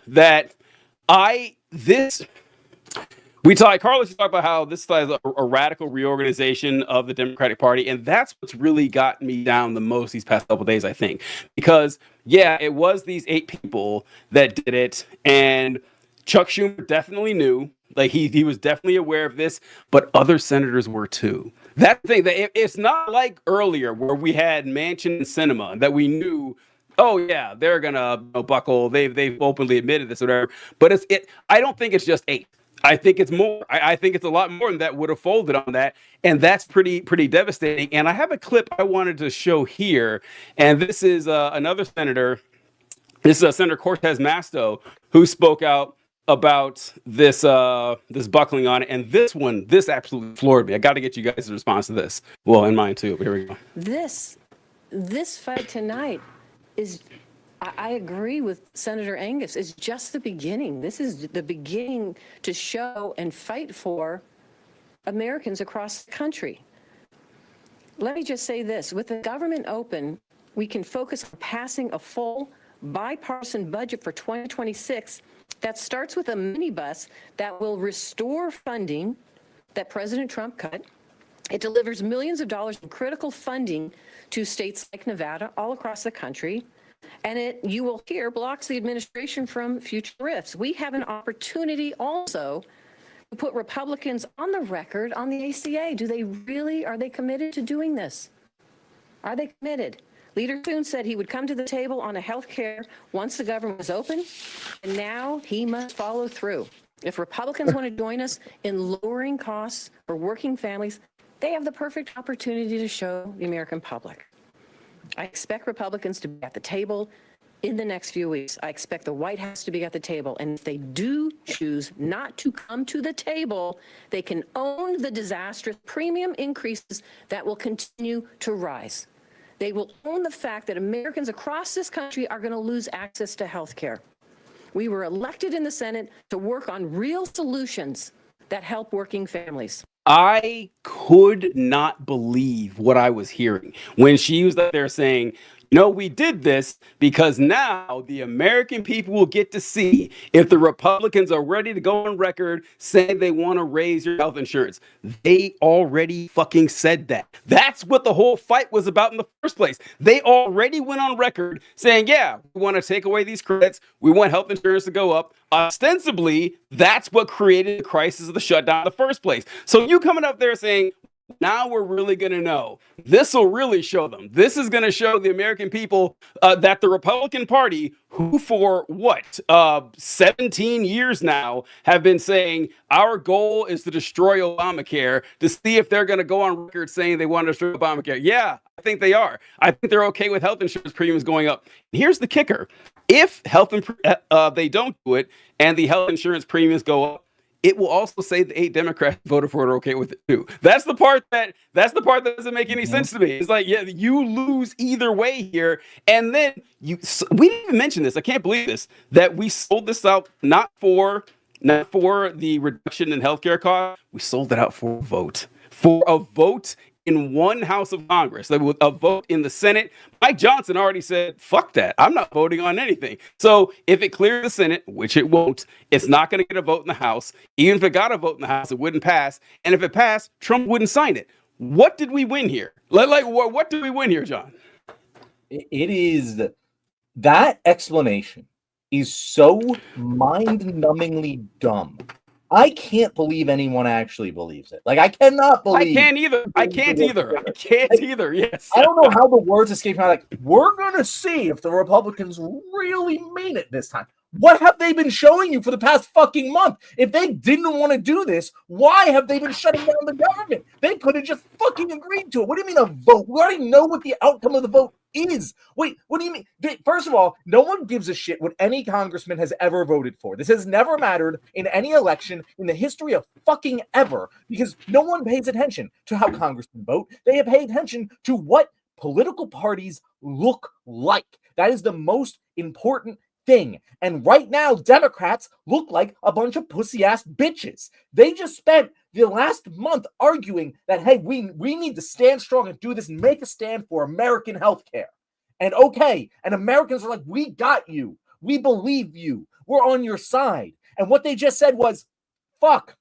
Carlos, you talk about how this is a radical reorganization of the Democratic Party, and that's what's really got me down the most these past couple of days, I think. Because, yeah, it was these 8 people that did it, and Chuck Schumer definitely knew, like he was definitely aware of this, but other senators were too. That thing, it's not like earlier where we had Manchin and Sinema that we knew, oh yeah, they're gonna buckle. They've openly admitted this or whatever. But I don't think it's just 8. I think it's more. I think it's a lot more than that would have folded on that, and that's pretty devastating. And I have a clip I wanted to show here, and this is another senator. This is Senator Cortez Masto, who spoke out about this buckling on it, and this absolutely floored me. I got to get you guys' response to this. Well, and mine too. But here we go. This fight tonight is. I agree with Senator Angus. It's just the beginning. This is the beginning to show and fight for Americans across the country. Let me just say this. With the government open, we can focus on passing a full bipartisan budget for 2026 that starts with a minibus that will restore funding that President Trump cut. It delivers millions of dollars in critical funding to states like Nevada all across the country. And you will hear, blocks the administration from future rifts. We have an opportunity also to put Republicans on the record on the ACA. Are they committed to doing this? Are they committed? Leader Thune said he would come to the table on a health care once the government was open, and now he must follow through. If Republicans want to join us in lowering costs for working families, they have the perfect opportunity to show the American public. I expect Republicans to be at the table in the next few weeks. I expect the White House to be at the table. And if they do choose not to come to the table, they can own the disastrous premium increases that will continue to rise. They will own the fact that Americans across this country are going to lose access to health care. We were elected in the Senate to work on real solutions that help working families. I could not believe what I was hearing when she was up there saying, no, we did this because now the American people will get to see if the Republicans are ready to go on record saying they want to raise your health insurance. They already fucking said that. That's what the whole fight was about in the first place. They already went on record saying, yeah, we want to take away these credits. We want health insurance to go up. Ostensibly, that's what created the crisis of the shutdown in the first place. So you coming up there saying, now we're really going to know. This will really show them. This is going to show the American people that the Republican Party, who for 17 years now have been saying our goal is to destroy Obamacare, to see if they're going to go on record saying they want to destroy Obamacare. Yeah, I think they are. I think they're okay with health insurance premiums going up. Here's the kicker. If they don't do it and the health insurance premiums go up, it will also say the 8 Democrats voted for it are okay with it too. That's the part that doesn't make any sense to me. It's like, yeah, you lose either way here. And then we didn't even mention this. I can't believe this, that we sold this out not for the reduction in healthcare costs. We sold it out for a vote in one house of Congress, like with a vote in the Senate. Mike Johnson already said, fuck that. I'm not voting on anything. So if it clears the Senate, which it won't, it's not going to get a vote in the House. Even if it got a vote in the House, it wouldn't pass. And if it passed, Trump wouldn't sign it. What did we win here? What did we win here, John? It is that explanation is so mind-numbingly dumb. I can't believe anyone actually believes it. Like, I cannot I believe. can't either. I can't either. I can't either. Yes. I don't know how the words escape me. Like, we're going to see if the Republicans really mean it this time. What have they been showing you for the past fucking month? If they didn't want to do this, why have they been shutting down the government? They could have just fucking agreed to it. What do you mean a vote? We already know what the outcome of the vote is. Wait, what do you mean? First of all, no one gives a shit what any congressman has ever voted for. This has never mattered in any election in the history of fucking ever, because no one pays attention to how congressmen vote. They pay attention to what political parties look like. That is the most important thing. And right now, Democrats look like a bunch of pussy-ass bitches. They just spent the last month arguing that, hey, we need to stand strong and do this and make a stand for American healthcare. And okay, and Americans are like, we got you. We believe you. We're on your side. And what they just said was, fuck,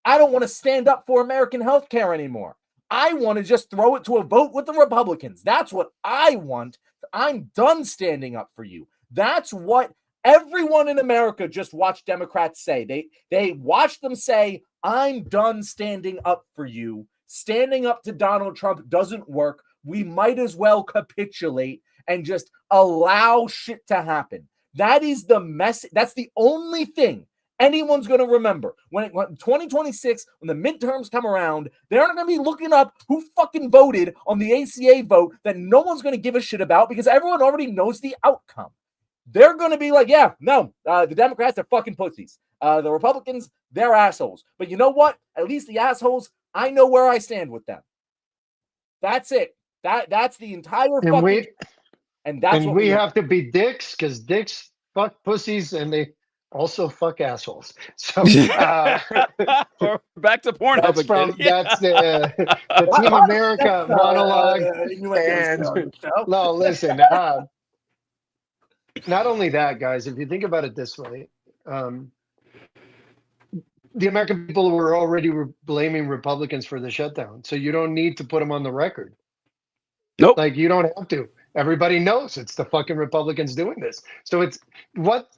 I don't want to stand up for American healthcare anymore. I want to just throw it to a vote with the Republicans. That's what I want. I'm done standing up for you. That's what everyone in America just watched Democrats say. They watched them say, I'm done standing up for you. Standing up to Donald Trump doesn't work. We might as well capitulate and just allow shit to happen. That is the message. That's the only thing anyone's going to remember. When 2026, when the midterms come around, they're not going to be looking up who fucking voted on the ACA vote that no one's going to give a shit about because everyone already knows the outcome. They're going to be like, yeah, no, the Democrats are fucking pussies. The Republicans, they're assholes. But you know what? At least the assholes, I know where I stand with them. That's it. That's the entire And fucking... And that's what we have to be dicks because dicks fuck pussies and they also fuck assholes. So Or back to Pornhub that's again. from that's the Team America monologue. And no, listen. Not only that, guys. If you think about it this way, the American people were already blaming Republicans for the shutdown, so you don't need to put them on the record. Nope. Like you don't have to. Everybody knows it's the fucking Republicans doing this. So it's what,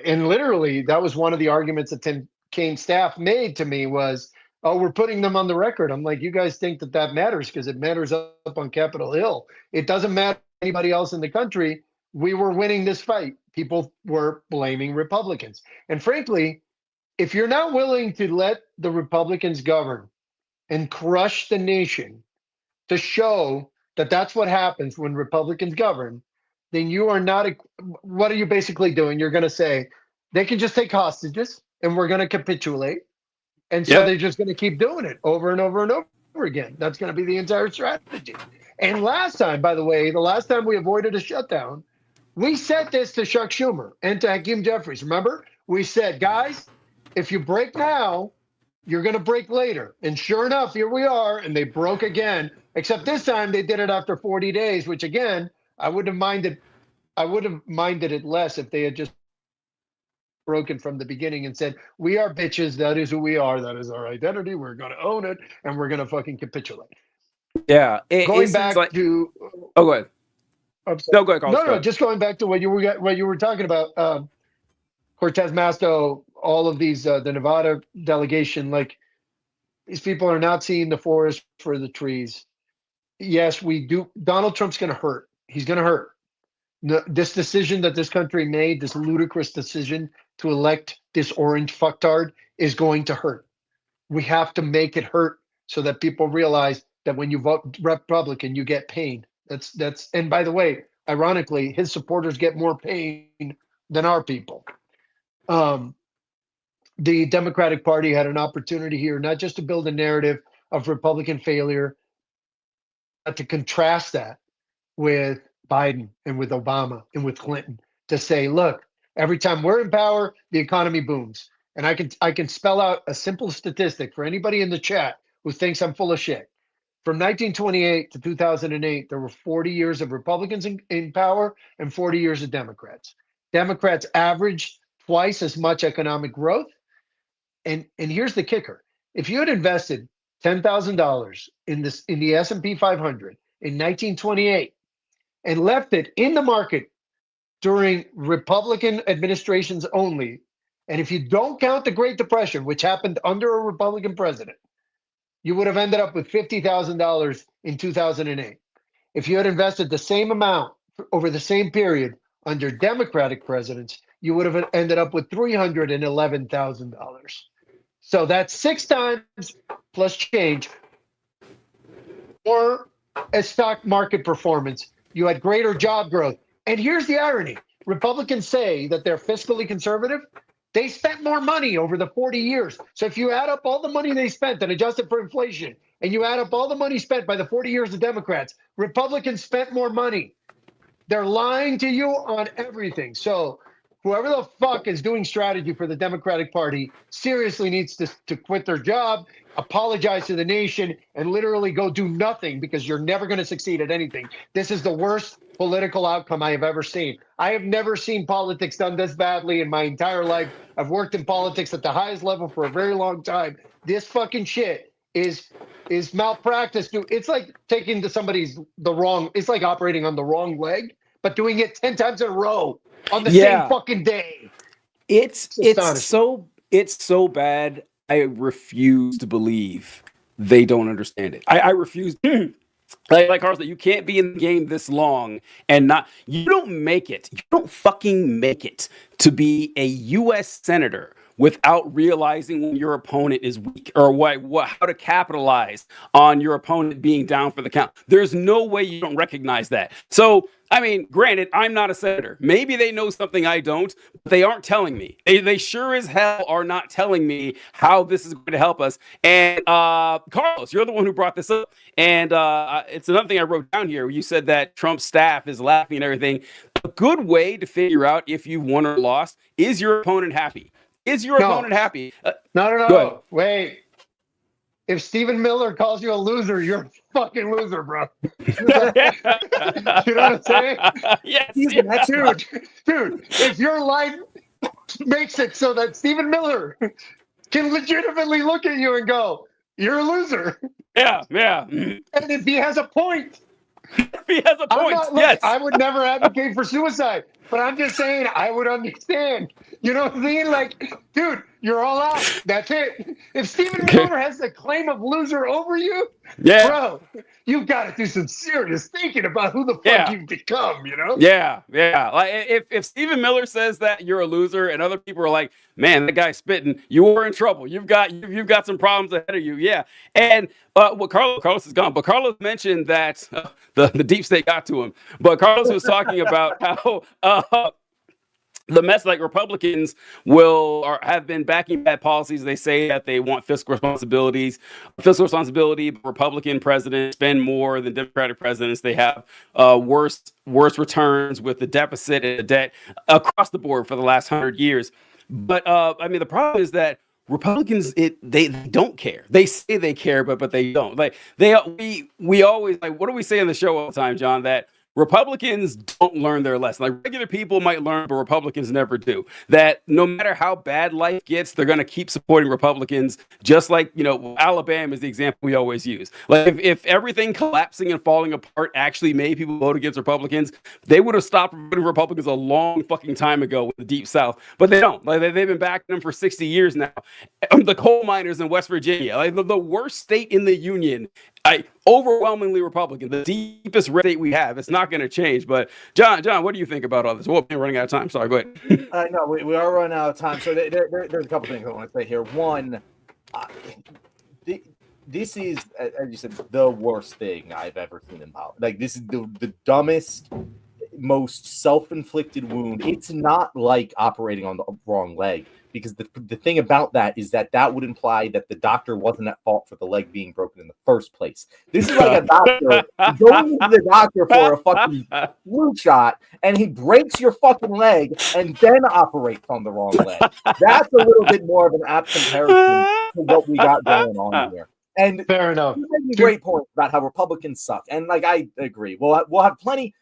and literally that was one of the arguments that Tim Kaine staff made to me was, oh, we're putting them on the record. I'm like, you guys think that matters because it matters up on Capitol Hill. It doesn't matter to anybody else in the country. We were winning this fight. People were blaming Republicans. And frankly, if you're not willing to let the Republicans govern and crush the nation to show that that's what happens when Republicans govern, then you are not, what are you basically doing? You're going to say, they can just take hostages and we're going to capitulate. And so they're just going to keep doing it over and over and over again. That's going to be the entire strategy. And last time, by the way, the last time we avoided a shutdown, we said this to Chuck Schumer and to Hakeem Jeffries. Remember? We said, guys, if you break now, you're going to break later. And sure enough, here we are. And they broke again, except this time they did it after 40 days, which again, I would have minded it less if they had just broken from the beginning and said, we are bitches. That is who we are. That is our identity. We're going to own it. And we're going to fucking capitulate. Yeah. Going back to... Oh, go ahead. No, go ahead, Carlos. No, just going back to what you were talking about, Cortez Masto, all of these, the Nevada delegation, like these people are not seeing the forest for the trees. Yes, we do. Donald Trump's going to hurt. He's going to hurt. This decision that this country made, this ludicrous decision to elect this orange fucktard, is going to hurt. We have to make it hurt so that people realize that when you vote Republican, you get pain. That's and by the way, ironically, his supporters get more pain than our people. The Democratic Party had an opportunity here, not just to build a narrative of Republican failure, but to contrast that with Biden and with Obama and with Clinton, to say, look, every time we're in power, the economy booms. And I can spell out a simple statistic for anybody in the chat who thinks I'm full of shit. From 1928 to 2008, there were 40 years of Republicans in power and 40 years of Democrats. Democrats averaged twice as much economic growth. And here's the kicker. If you had invested $10,000 in the S&P 500 in 1928 and left it in the market during Republican administrations only, And if you don't count the Great Depression, which happened under a Republican president, you would have ended up with $50,000 in 2008. If you had invested the same amount over the same period under Democratic presidents, you would have ended up with $311,000. So that's 6 times plus change more a stock market performance. You had greater job growth. And here's the irony. Republicans say that they're fiscally conservative. They spent more money over the 40 years. So if you add up all the money they spent and adjust it for inflation, and you add up all the money spent by the 40 years of Democrats, Republicans spent more money. They're lying to you on everything. So whoever the fuck is doing strategy for the Democratic Party seriously needs to quit their job, apologize to the nation, and literally go do nothing, because you're never going to succeed at anything. This is the worst political outcome I have ever seen. I have never seen politics done this badly in my entire life. I've worked in politics at the highest level for a very long time. This fucking shit is malpractice. Dude, it's like taking to somebody's it's like operating on the wrong leg, but doing it 10 times in a row on the same fucking day. It's so bad. I refuse to believe they don't understand it. I refuse. Like Carl said, you can't be in the game this long and not. You don't make it. You don't fucking make it to be a U.S. senator without realizing when your opponent is weak, or how to capitalize on your opponent being down for the count. There's no way you don't recognize that. So, I mean, granted, I'm not a senator. Maybe they know something I don't, but they aren't telling me. They sure as hell are not telling me how this is going to help us. And Carlos, you're the one who brought this up. And it's another thing I wrote down here. You said that Trump's staff is laughing and everything. A good way to figure out if you won or lost is your opponent happy. Is your opponent happy? No. Wait. If Stephen Miller calls you a loser, you're a fucking loser, bro. You know what I'm saying? Yes. Dude, if your life makes it so that Stephen Miller can legitimately look at you and go, you're a loser. Yeah. And if he has a point. Yes. I would never advocate for suicide, but I'm just saying I would understand. You know what I mean? Like, dude, you're all out. That's it. If Stephen Miller has the claim of loser over you, bro, you've got to do some serious thinking about who the fuck you've become, you know? Yeah. Like if Stephen Miller says that you're a loser and other people are like, man, that guy's spitting, you are in trouble. You've got some problems ahead of you. Yeah. And Carlos is gone, but Carlos mentioned that the deep state got to him. But Carlos was talking about how the mess, like Republicans have been backing bad policies. They say that they want fiscal responsibility. Republican presidents spend more than Democratic presidents. They have worse returns with the deficit and the debt across the board for the last 100 years. But I mean, the problem is that Republicans, they don't care. They say they care, but they don't. Like we always, like, what do we say on the show all the time, John? That Republicans don't learn their lesson. Like, regular people might learn, but Republicans never do. That no matter how bad life gets, they're going to keep supporting Republicans. Just like, Alabama is the example we always use. Like, if everything collapsing and falling apart actually made people vote against Republicans, they would have stopped voting Republicans a long fucking time ago with the Deep South. But they don't. Like, they've been backing them for 60 years now. The coal miners in West Virginia, like the worst state in the union, overwhelmingly Republican, the deepest red state we have. It's not going to change. But John, what do you think about all this? Well, we're running out of time. Sorry, go ahead. No, we are running out of time. So there's a couple things I want to say here. One, this is, as you said, the worst thing I've ever seen in politics. Like, this is the dumbest, most self-inflicted wound. It's not like operating on the wrong leg, because the thing about that is that would imply that the doctor wasn't at fault for the leg being broken in the first place. This is like a doctor going to the doctor for a fucking flu shot, and he breaks your fucking leg and then operates on the wrong leg. That's a little bit more of an apt comparison to what we got going on here. And fair enough. You made a great point about how Republicans suck, and like, I agree. We'll have plenty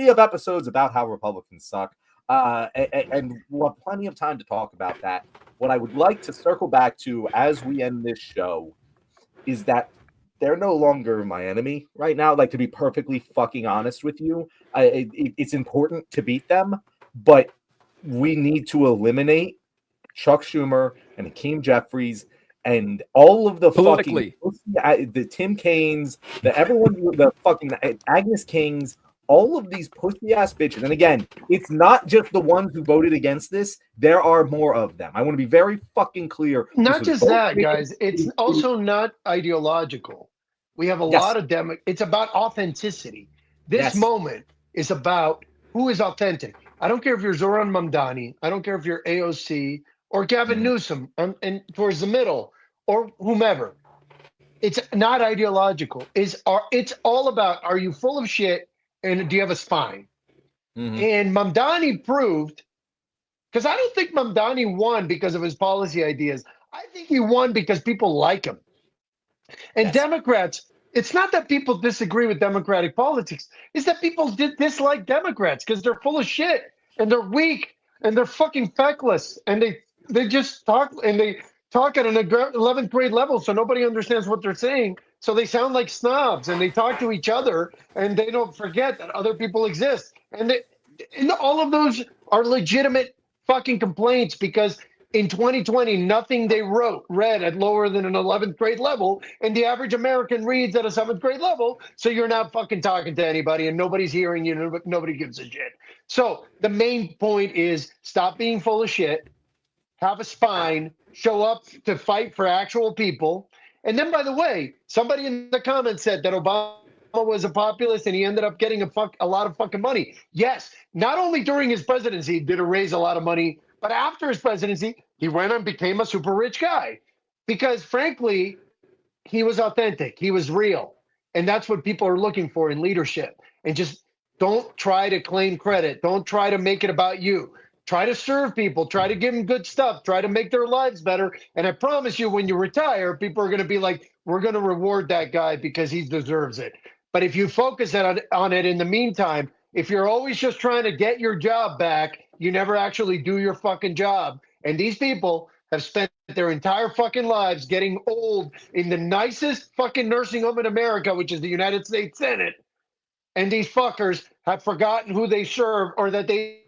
of episodes about how Republicans suck. And we'll have plenty of time to talk about that. What I would like to circle back to as we end this show is that they're no longer my enemy right now. Like, to be perfectly fucking honest with you, it's important to beat them, but we need to eliminate Chuck Schumer and Hakeem Jeffries and all of the Politically. fucking the Tim Kaines, the fucking Agnes Kings, all of these pussy ass bitches. And again, it's not just the ones who voted against this. There are more of them. I want to be very fucking clear. Not just that, guys. It's also not ideological. We have a lot of it's about authenticity. This moment is about who is authentic. I don't care if you're Zoran Mamdani. I don't care if you're AOC or Gavin Newsom and towards the middle or whomever. It's not ideological. It's all about, are you full of shit and do you have a spine? And Mamdani proved, because I don't think Mamdani won because of his policy ideas. I think he won because people like him. And Democrats, it's not that people disagree with Democratic politics. It's that people dislike Democrats because they're full of shit and they're weak and they're fucking feckless and they just talk and they talk at an 11th grade level so nobody understands what they're saying. So they sound like snobs and they talk to each other and they don't forget that other people exist. And all of those are legitimate fucking complaints because in 2020, nothing they read at lower than an 11th grade level, and the average American reads at a 7th grade level, so you're not fucking talking to anybody, and nobody's hearing you, nobody gives a shit. So the main point is stop being full of shit, have a spine, show up to fight for actual people, and then, by the way, somebody in the comments said that Obama was a populist and he ended up getting a lot of fucking money. Yes, not only during his presidency did he raise a lot of money, but after his presidency, he went and became a super rich guy because, frankly, he was authentic. He was real. And that's what people are looking for in leadership. And just don't try to claim credit. Don't try to make it about you. Try to serve people. Try to give them good stuff. Try to make their lives better. And I promise you, when you retire, people are going to be like, we're going to reward that guy because he deserves it. But if you focus on it in the meantime, if you're always just trying to get your job back, you never actually do your fucking job. And these people have spent their entire fucking lives getting old in the nicest fucking nursing home in America, which is the United States Senate. And these fuckers have forgotten who they serve or that they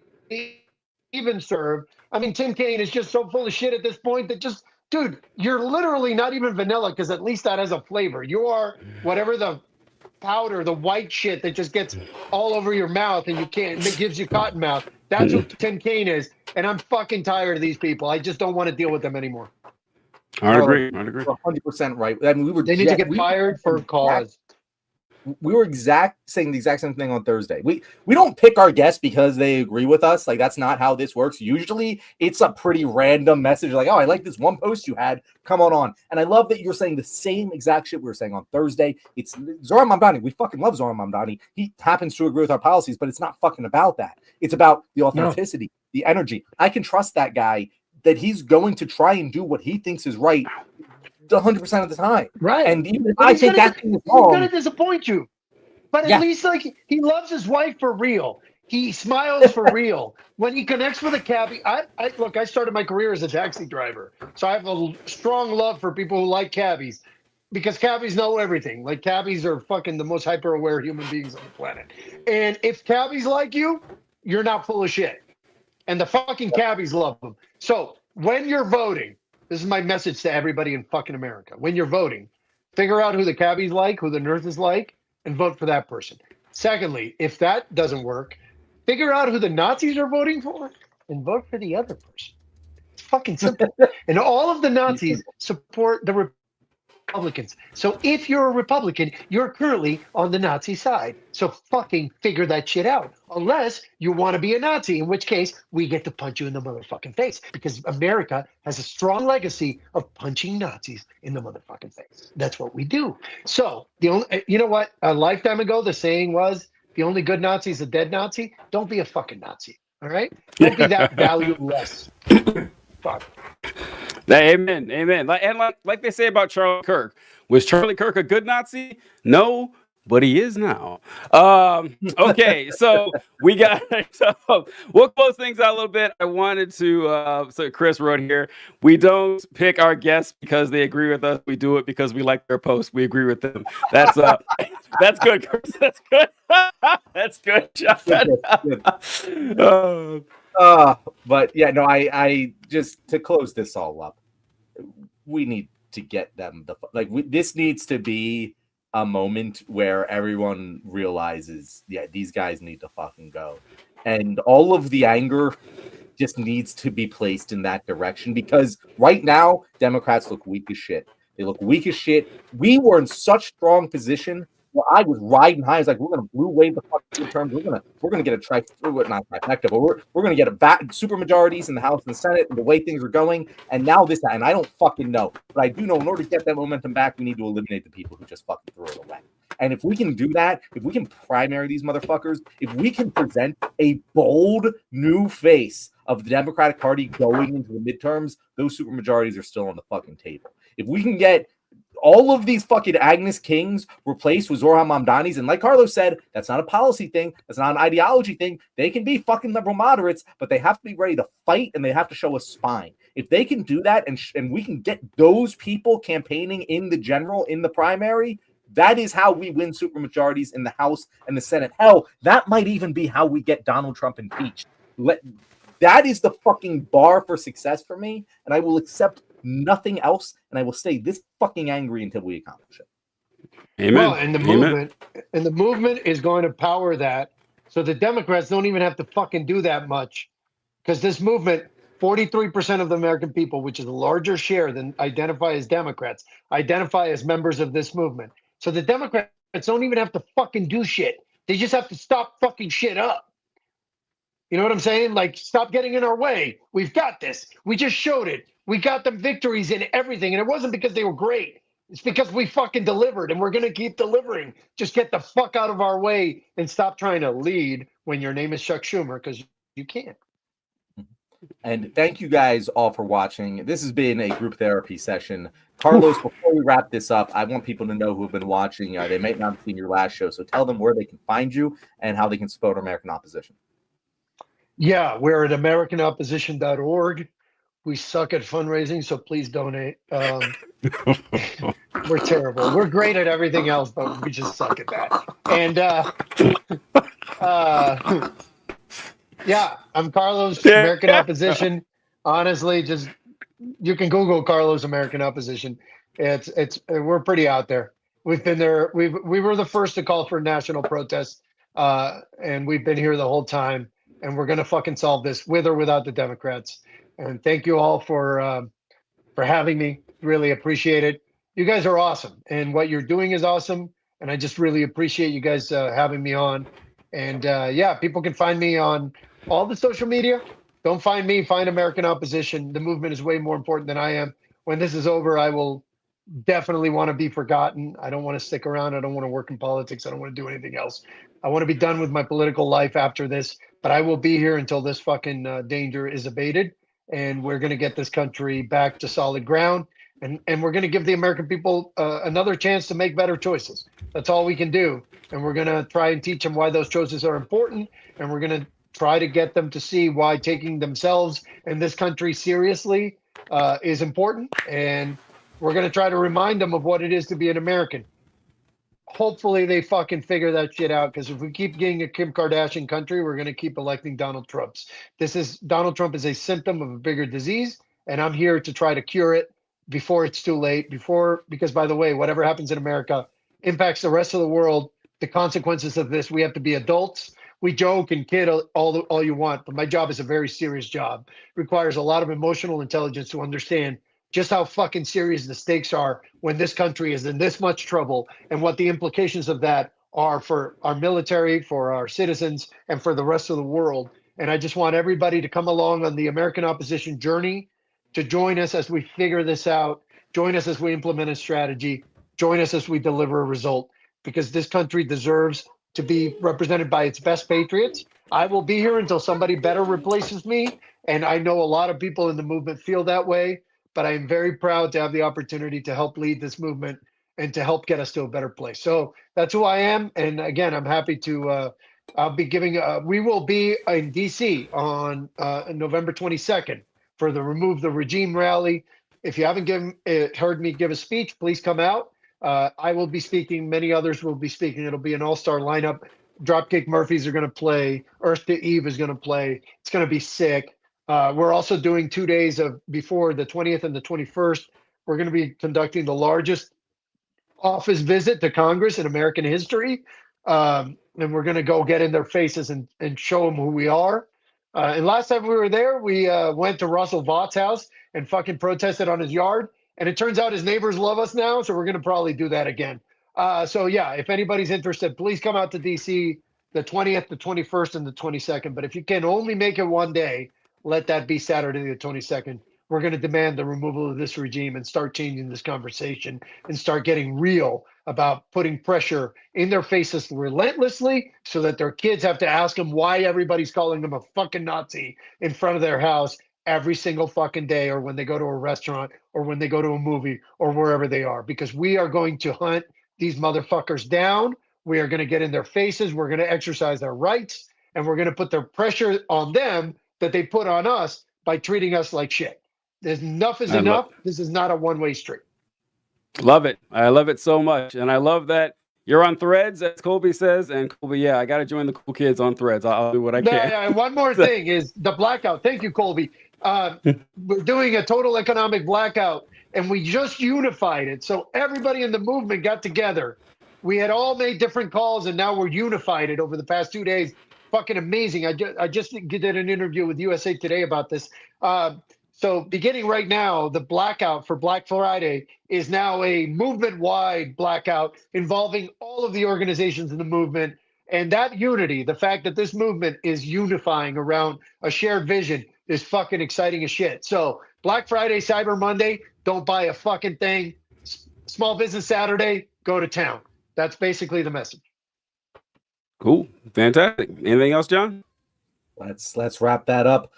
even serve. I mean, Tim Kaine is just so full of shit at this point that just, dude, you're literally not even vanilla because at least that has a flavor. You are whatever the powder, the white shit that just gets all over your mouth and it gives you cotton mouth. That's what Tim Kaine is. And I'm fucking tired of these people. I just don't want to deal with them anymore. I agree. You're 100% right. I mean, they need to get fired for a cause. We were saying the exact same thing on Thursday. We don't pick our guests because they agree with us. Like, that's not how this works. Usually it's a pretty random message like, oh, I like this one post you had. Come on. And I love that you're saying the same exact shit we were saying on Thursday. It's Zoran Mamdani. We fucking love Zoran Mamdani. He happens to agree with our policies, but it's not fucking about that. It's about the authenticity, the energy. I can trust that guy that he's going to try and do what he thinks is right 100% of the time. Right. And even if I think that's wrong, he's going to disappoint you. But at least, like, he loves his wife for real. He smiles for real. When he connects with a cabbie, look, I started my career as a taxi driver. So I have a strong love for people who like cabbies because cabbies know everything. Like, cabbies are fucking the most hyper-aware human beings on the planet. And if cabbies like you, you're not full of shit. And the fucking cabbies love them. So when you're voting, this is my message to everybody in fucking America. When you're voting, figure out who the cabbies like, who the nurses like, and vote for that person. Secondly, if that doesn't work, figure out who the Nazis are voting for and vote for the other person. It's fucking simple. And all of the Nazis support the Republicans. So if you're a Republican, you're currently on the Nazi side. So fucking figure that shit out. Unless you want to be a Nazi, in which case we get to punch you in the motherfucking face because America has a strong legacy of punching Nazis in the motherfucking face. That's what we do. So you know what? A lifetime ago, the saying was, the only good Nazi is a dead Nazi. Don't be a fucking Nazi. All right? Don't be that valueless. Fuck. Amen. And like they say about Charlie Kirk, was Charlie Kirk a good Nazi? No, but he is now. Okay, so we got. So we'll close things out a little bit. I wanted to. So Chris wrote here, we don't pick our guests because they agree with us. We do it because we like their posts. We agree with them. That's that's good, Chris. That's good. That's good, John. But yeah, no, I just to close this all up, we need to get them this needs to be a moment where everyone realizes, yeah, these guys need to fucking go, and all of the anger just needs to be placed in that direction because right now Democrats look weak as shit. They look weak as shit. We were in such strong position where I was riding high. I was like, we're gonna blue wave the fucking terms. We're gonna get a not trifecta, but we're gonna get a super majorities in the House and the Senate and the way things are going. And now this, and I don't fucking know, but I do know in order to get that momentum back, we need to eliminate the people who just fucking threw it away. And if we can do that, if we can primary these motherfuckers, if we can present a bold new face of the Democratic Party going into the midterms, those supermajorities are still on the fucking table. If we can get all of these fucking Agnes Kings replaced with Zohran Mamdanis, and like Carlos said, that's not a policy thing, that's not an ideology thing. They can be fucking liberal moderates, but they have to be ready to fight and they have to show a spine. If they can do that and we can get those people campaigning in the general, in the primary, that is how we win supermajorities in the House and the Senate. Hell, that might even be how we get Donald Trump impeached. That is the fucking bar for success for me, and I will accept nothing else, and I will stay this fucking angry until we accomplish it. Amen. Well, and the movement is going to power that, so the Democrats don't even have to fucking do that much, because this movement, 43% of the American people, which is a larger share than identify as Democrats, identify as members of this movement. So the Democrats don't even have to fucking do shit. They just have to stop fucking shit up. You know what I'm saying? Like, stop getting in our way. We've got this. We just showed it. We got them victories in everything. And it wasn't because they were great. It's because we fucking delivered, and we're going to keep delivering. Just get the fuck out of our way and stop trying to lead when your name is Chuck Schumer, because you can't. And thank you guys all for watching. This has been a group therapy session. Carlos, before we wrap this up, I want people to know who have been watching. They might not have seen your last show, so tell them where they can find you and how they can support American Opposition. Yeah, we're at AmericanOpposition.org. We suck at fundraising, so please donate. We're terrible. We're great at everything else, but we just suck at that. And yeah, I'm Carlos, American Opposition. Honestly, just you can Google Carlos American Opposition. We're pretty out there. We've been there. We were the first to call for national protest, and we've been here the whole time. And we're gonna fucking solve this with or without the Democrats. And thank you all for having me. Really appreciate it. You guys are awesome, and what you're doing is awesome. And I just really appreciate you guys having me on. And yeah, people can find me on all the social media. Don't find me, find American Opposition. The movement is way more important than I am. When this is over, I will definitely want to be forgotten. I don't want to stick around. I don't want to work in politics. I don't want to do anything else. I want to be done with my political life after this, but I will be here until this fucking danger is abated. And we're going to get this country back to solid ground. And we're going to give the American people another chance to make better choices. That's all we can do. And we're going to try and teach them why those choices are important. And we're going to try to get them to see why taking themselves and this country seriously is important. And we're going to try to remind them of what it is to be an American. Hopefully they fucking figure that shit out, because if we keep getting a Kim Kardashian country, we're going to keep electing Donald Trump. Donald Trump is a symptom of a bigger disease, and I'm here to try to cure it before it's too late. Because by the way, whatever happens in America impacts the rest of the world. The consequences of this, we have to be adults. We joke and kid all you want, but my job is a very serious job. It requires a lot of emotional intelligence to understand just how fucking serious the stakes are when this country is in this much trouble, and what the implications of that are for our military, for our citizens, and for the rest of the world. And I just want everybody to come along on the American Opposition journey, to join us as we figure this out, join us as we implement a strategy, join us as we deliver a result, because this country deserves to be represented by its best patriots. I will be here until somebody better replaces me, and I know a lot of people in the movement feel that way. But I am very proud to have the opportunity to help lead this movement and to help get us to a better place. So that's who I am. And again, I'm happy to, I'll be giving, we will be in DC on November 22nd for the Remove the Regime rally. If you haven't heard me give a speech, please come out. I will be speaking. Many others will be speaking. It'll be an all-star lineup. Dropkick Murphys are going to play. Earth to Eve is going to play. It's going to be sick. We're also doing 2 days of before the 20th and the 21st. We're going to be conducting the largest office visit to Congress in American history. And we're going to go get in their faces and show them who we are. And last time we were there, we went to Russell Vaught's house and fucking protested on his yard. And it turns out his neighbors love us now. So we're going to probably do that again. So yeah, if anybody's interested, please come out to DC the 20th, the 21st, and the 22nd. But if you can only make it one day, let that be Saturday the 22nd. We're going to demand the removal of this regime and start changing this conversation and start getting real about putting pressure in their faces relentlessly so that their kids have to ask them why everybody's calling them a fucking Nazi in front of their house every single fucking day, or when they go to a restaurant, or when they go to a movie, or wherever they are, because we are going to hunt these motherfuckers down. We are going to get in their faces. We're going to exercise their rights, and we're going to put their pressure on them that they put on us by treating us like shit. Enough is enough. This is not a one-way street. Love it. I love it so much. And I love that you're on Threads, as Colby says. And Colby, yeah, I got to join the cool kids on Threads. I'll do what I can. Yeah, and one more thing is the blackout. Thank you, Colby. We're doing a total economic blackout, and we just unified it. So everybody in the movement got together. We had all made different calls, and now we're unified it over the past 2 days. Fucking amazing. I just did an interview with USA Today about this. So beginning right now, the blackout for Black Friday is now a movement-wide blackout involving all of the organizations in the movement. And that unity, the fact that this movement is unifying around a shared vision, is fucking exciting as shit. So Black Friday, Cyber Monday, don't buy a fucking thing. Small Business Saturday, go to town. That's basically the message. Cool. Fantastic. Anything else, John? Let's wrap that up.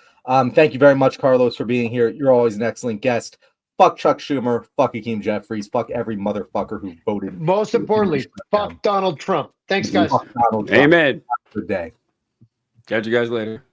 Thank you very much, Carlos, for being here. You're always an excellent guest. Fuck Chuck Schumer. Fuck Hakeem Jeffries. Fuck every motherfucker who voted. Most importantly, fuck Donald Trump. Thanks, guys. Fuck Donald Trump. Amen. Good day. Catch you guys later.